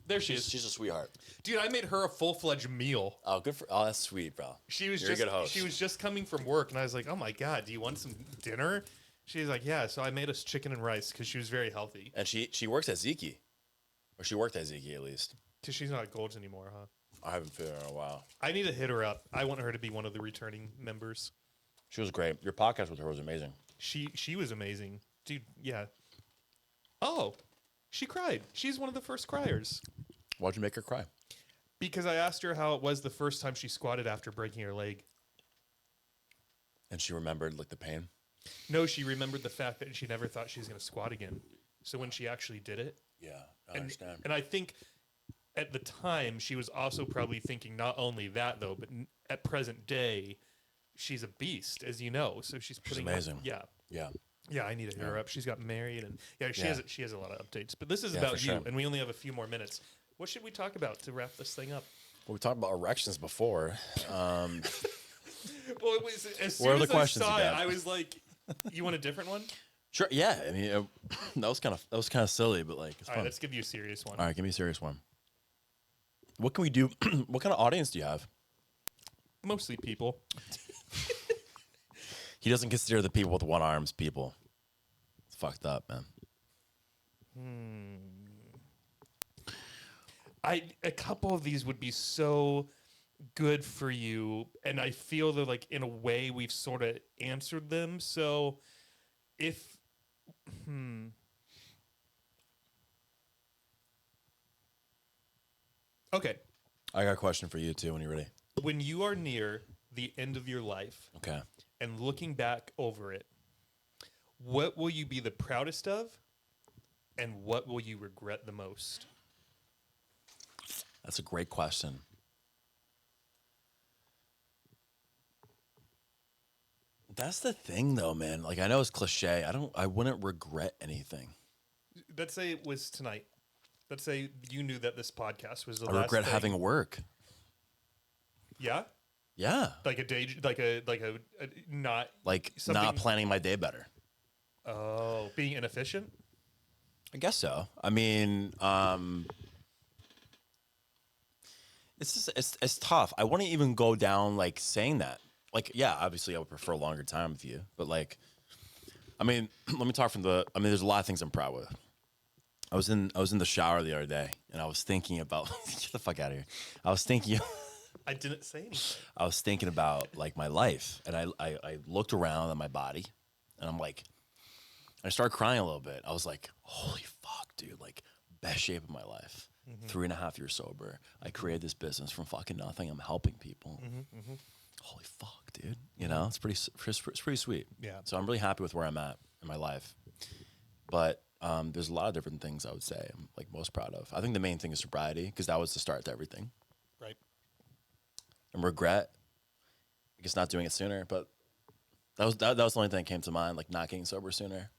There she is. She's a sweetheart. Dude, I made her a full-fledged meal. Oh, good for. Oh, that's sweet, bro. She was You're a good host. she was just coming from work, and I was like, "Oh my god, do you want some dinner?" She's like, "Yeah." So I made us chicken and rice because she was very healthy. And she works at Zeke, or she worked at Zeke at least. Because she's not at Gold's anymore, huh? I haven't figured her in a while. I need to hit her up. I want her to be one of the returning members. She was great. Your podcast with her was amazing. She was amazing, dude. Yeah. Oh, she cried. She's one of the first criers. Why'd you make her cry? Because I asked her how it was the first time she squatted after breaking her leg. And she remembered like the pain. No, she remembered the fact that she never thought she was going to squat again. So when she actually did it, Yeah, I understand. and I think at the time she was also probably thinking not only that though, but at present day, she's a beast, as you know. So she's putting amazing. Yeah. Yeah. I need to hit her up. She's got married, and she has a lot of updates. But this is Yeah, about for you, sure. and we only have a few more minutes. What should we talk about to wrap this thing up? Well, we talked about erections before. Well, it was as What are soon the as I questions saw you it, got? I was like, "You want a different one?" Sure. Yeah. I mean, that was kind of silly, but like it's All fun. right, let's give you a serious one. All right, give me a serious one. What can we do? What kind of audience do you have? Mostly people. He doesn't consider the people with one arms people. It's fucked up, man. A couple of these would be so good for you, and I feel that like in a way we've sort of answered them. So if Okay. I got a question for you too when you're ready. When you are near the end of your life Okay. and looking back over it, what will you be the proudest of and what will you regret the most? That's a great question. That's the thing though, man. Like I know it's cliche. I wouldn't regret anything. Let's say it was tonight. Let's say you knew that this podcast was the I last regret thing. having work. Yeah? Yeah. Like a not Like something- not planning my day better. being inefficient. I guess so. I mean, it's just it's tough. I wouldn't even go down like saying that. Like, yeah, obviously I would prefer a longer time with you, but like, I mean, let me talk from the. I mean, there's a lot of things I'm proud with. I was in the shower the other day, and I was thinking about get the fuck out of here. I was thinking. I didn't say anything. I was thinking about like my life, and I looked around at my body, and I'm like, I started crying a little bit. I was like, holy fuck, dude, like best shape of my life. 3.5 years sober. I created this business from fucking nothing. I'm helping people. Holy fuck, dude. You know, it's pretty sweet. Yeah. So I'm really happy with where I'm at in my life. But there's a lot of different things I would say I'm like most proud of. I think the main thing is sobriety, because that was the start to everything. Right. And regret, I guess not doing it sooner, but that was the only thing that came to mind, like not getting sober sooner.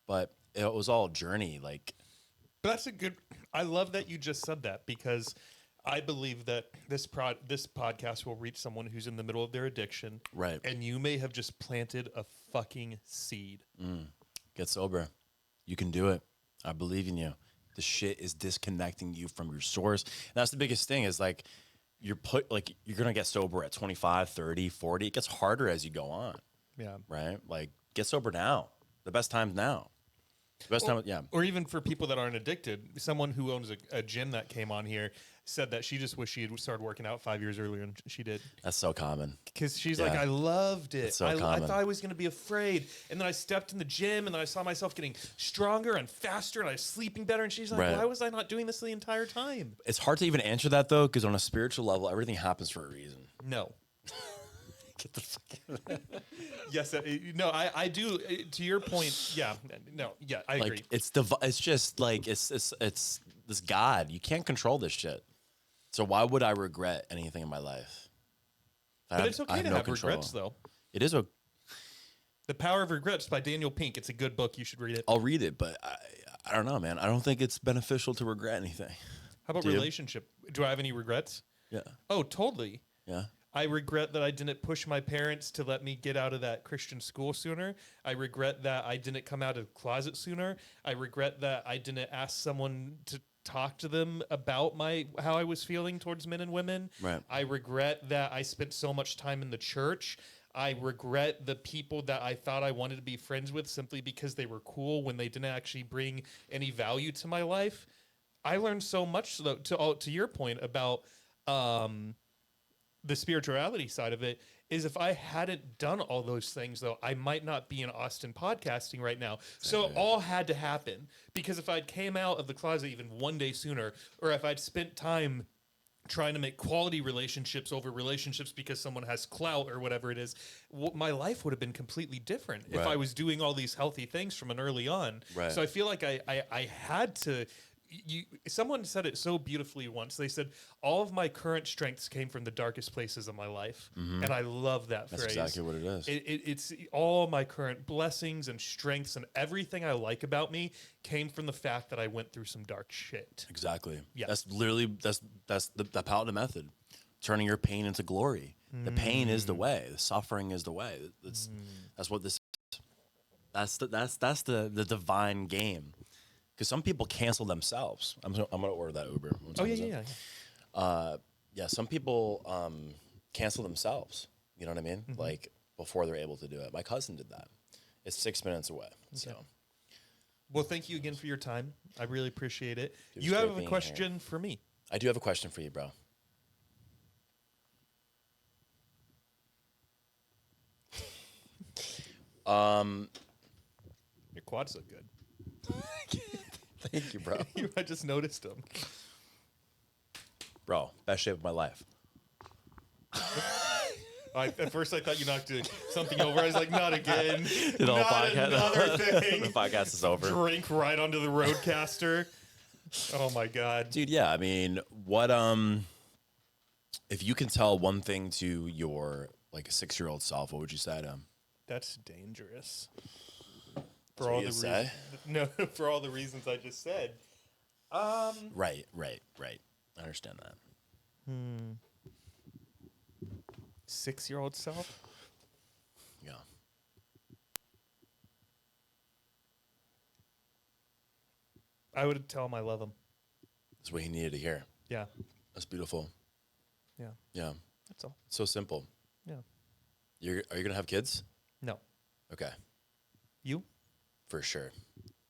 But it was all a journey, like. But that's a good. I love that you just said that, because I believe that this podcast will reach someone who's in the middle of their addiction, Right. And you may have just planted a fucking seed. Get sober. You can do it. I believe in you. The shit is disconnecting you from your source. And that's the biggest thing is like you're going to get sober at 25, 30, 40. It gets harder as you go on. Yeah. Right? Like get sober now. The best time's now. The best time, yeah. Or even for people that aren't addicted, someone who owns a gym that came on here said that she just wished she had started working out 5 years earlier, and she did. That's so common. Because she's Yeah. like, I loved it. It's so I common. thought I was going to be afraid. And then I stepped in the gym, and then I saw myself getting stronger and faster, and I was sleeping better. And she's like, Right. why was I not doing this the entire time? It's hard to even answer that though, because on a spiritual level, everything happens for a reason. No. Get the fuck Yes. No, I do. To your point, yeah. No, yeah, I agree. like it's just like it's this God. You can't control this shit. So why would I regret anything in my life? But it's okay to have regrets, though. It is. The Power of Regrets by Daniel Pink. It's a good book. You should read it. I'll read it, but I don't know, man. I don't think it's beneficial to regret anything. How about Do you? relationship? Do I have any regrets? Yeah. Oh, totally. Yeah. I regret that I didn't push my parents to let me get out of that Christian school sooner. I regret that I didn't come out of the closet sooner. I regret that I didn't ask someone to talk to them about how I was feeling towards men and women. Right. I regret that I spent so much time in the church. I regret the people that I thought I wanted to be friends with simply because they were cool when they didn't actually bring any value to my life. I learned so much, though, to your point about the spirituality side of it, is if I hadn't done all those things, though, I might not be in Austin podcasting right now. So it all had to happen, because if I'd came out of the closet even one day sooner, or if I'd spent time trying to make quality relationships over relationships because someone has clout or whatever it is, my life would have been completely different if I was doing all these healthy things from an early on. Right. So I feel like I had to. Someone said it so beautifully once. They said, all of my current strengths came from the darkest places of my life. And I love that That's phrase. exactly what it is. It's all my current blessings and strengths and everything I like about me came from the fact that I went through some dark shit. Exactly. Yeah. That's literally that's the Paladin Method, turning your pain into glory. The pain is the way. The suffering is the way. That's what this. That's the divine game. Because some people cancel themselves. I'm gonna order that Uber. Oh yeah. Yeah. Some people cancel themselves. You know what I mean? Like before they're able to do it. My cousin did that. It's 6 minutes away. So. Well, thank you again for your time. I really appreciate it. It was You great have a being question for me. I do have a question for you, bro. Your quads look good. Thank you, bro. I just noticed them. Bro, best shape of my life. At first, I thought you knocked something over. I was like, not again. The whole Not podcast. another thing. The podcast is over. Drink right onto the roadcaster. Oh my god. Dude, yeah, I mean, what if you can tell one thing to your like a 6-year-old self, what would you say to him? That's dangerous. That's what you say? No, for all the reasons I just said. Right. I understand that. 6-year-old self? Yeah. I would tell him I love him. That's what he needed to hear. Yeah. That's beautiful. Yeah. Yeah. That's all. So simple. Yeah. Are you gonna have kids? No. Okay. You? For sure.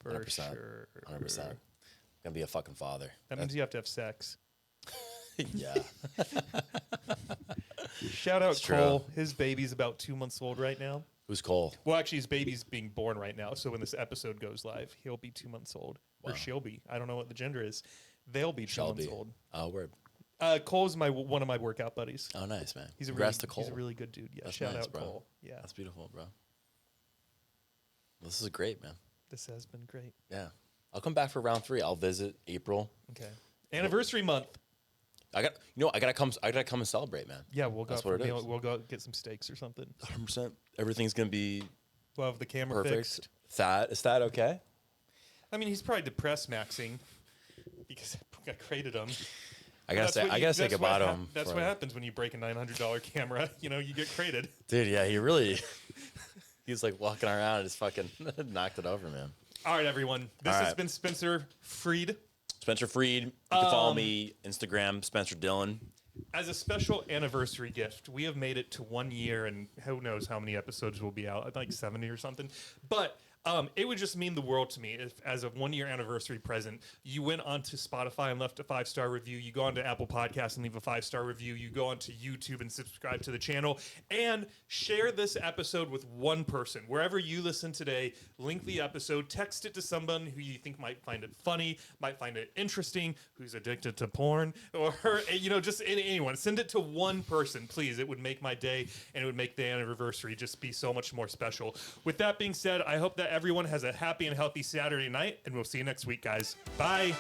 For 100%. sure. 100%. Gonna be a fucking father. That means you have to have sex. Yeah. Shout out It's true. Cole. His baby's about 2 months old right now. Who's Cole? Well, actually, his baby's being born right now. So when this episode goes live, he'll be 2 months old. Or Wow. she'll be. I don't know what the gender is. They'll be 2 Shall months be. old. Oh, word. Cole's one of my workout buddies. Oh, nice, man. He's a Congrats to Cole. He's a really good dude. Yeah, That's shout nice, out bro. Cole. Yeah, That's beautiful, bro. This is great, man. this has been great. Yeah. I'll come back for round 3. I'll visit April. Okay, anniversary month. I gotta come and celebrate, man. Yeah, we'll go. That's out for what a it meal. is. We'll go get some steaks or something. 100%. Everything's gonna be We'll have the camera perfect. fixed. Is that okay? I mean, he's probably depressed maxing because I created him. I gotta say goodbye to him. That's what happens when you break a $900 camera. You know, you get crated. Dude, yeah, he really he's like walking around and just fucking knocked it over, man. All right, everyone. This All has right. been Spencer Freed. Spencer Freed. You can follow me Instagram, Spencer Dillon. As a special anniversary gift, we have made it to 1 year, and who knows how many episodes will be out, like 70 or something. But it would just mean the world to me if, as a 1 year anniversary present, you went onto Spotify and left a 5-star review. You go onto Apple Podcasts and leave a 5-star review. You go onto YouTube and subscribe to the channel and share this episode with one person. Wherever you listen today, link the episode, text it to someone who you think might find it funny, might find it interesting, who's addicted to porn, or just anyone. Send it to one person, please. It would make my day, and it would make the anniversary just be so much more special. With that being said, I hope that everyone has a happy and healthy Saturday night, and we'll see you next week, guys. Bye.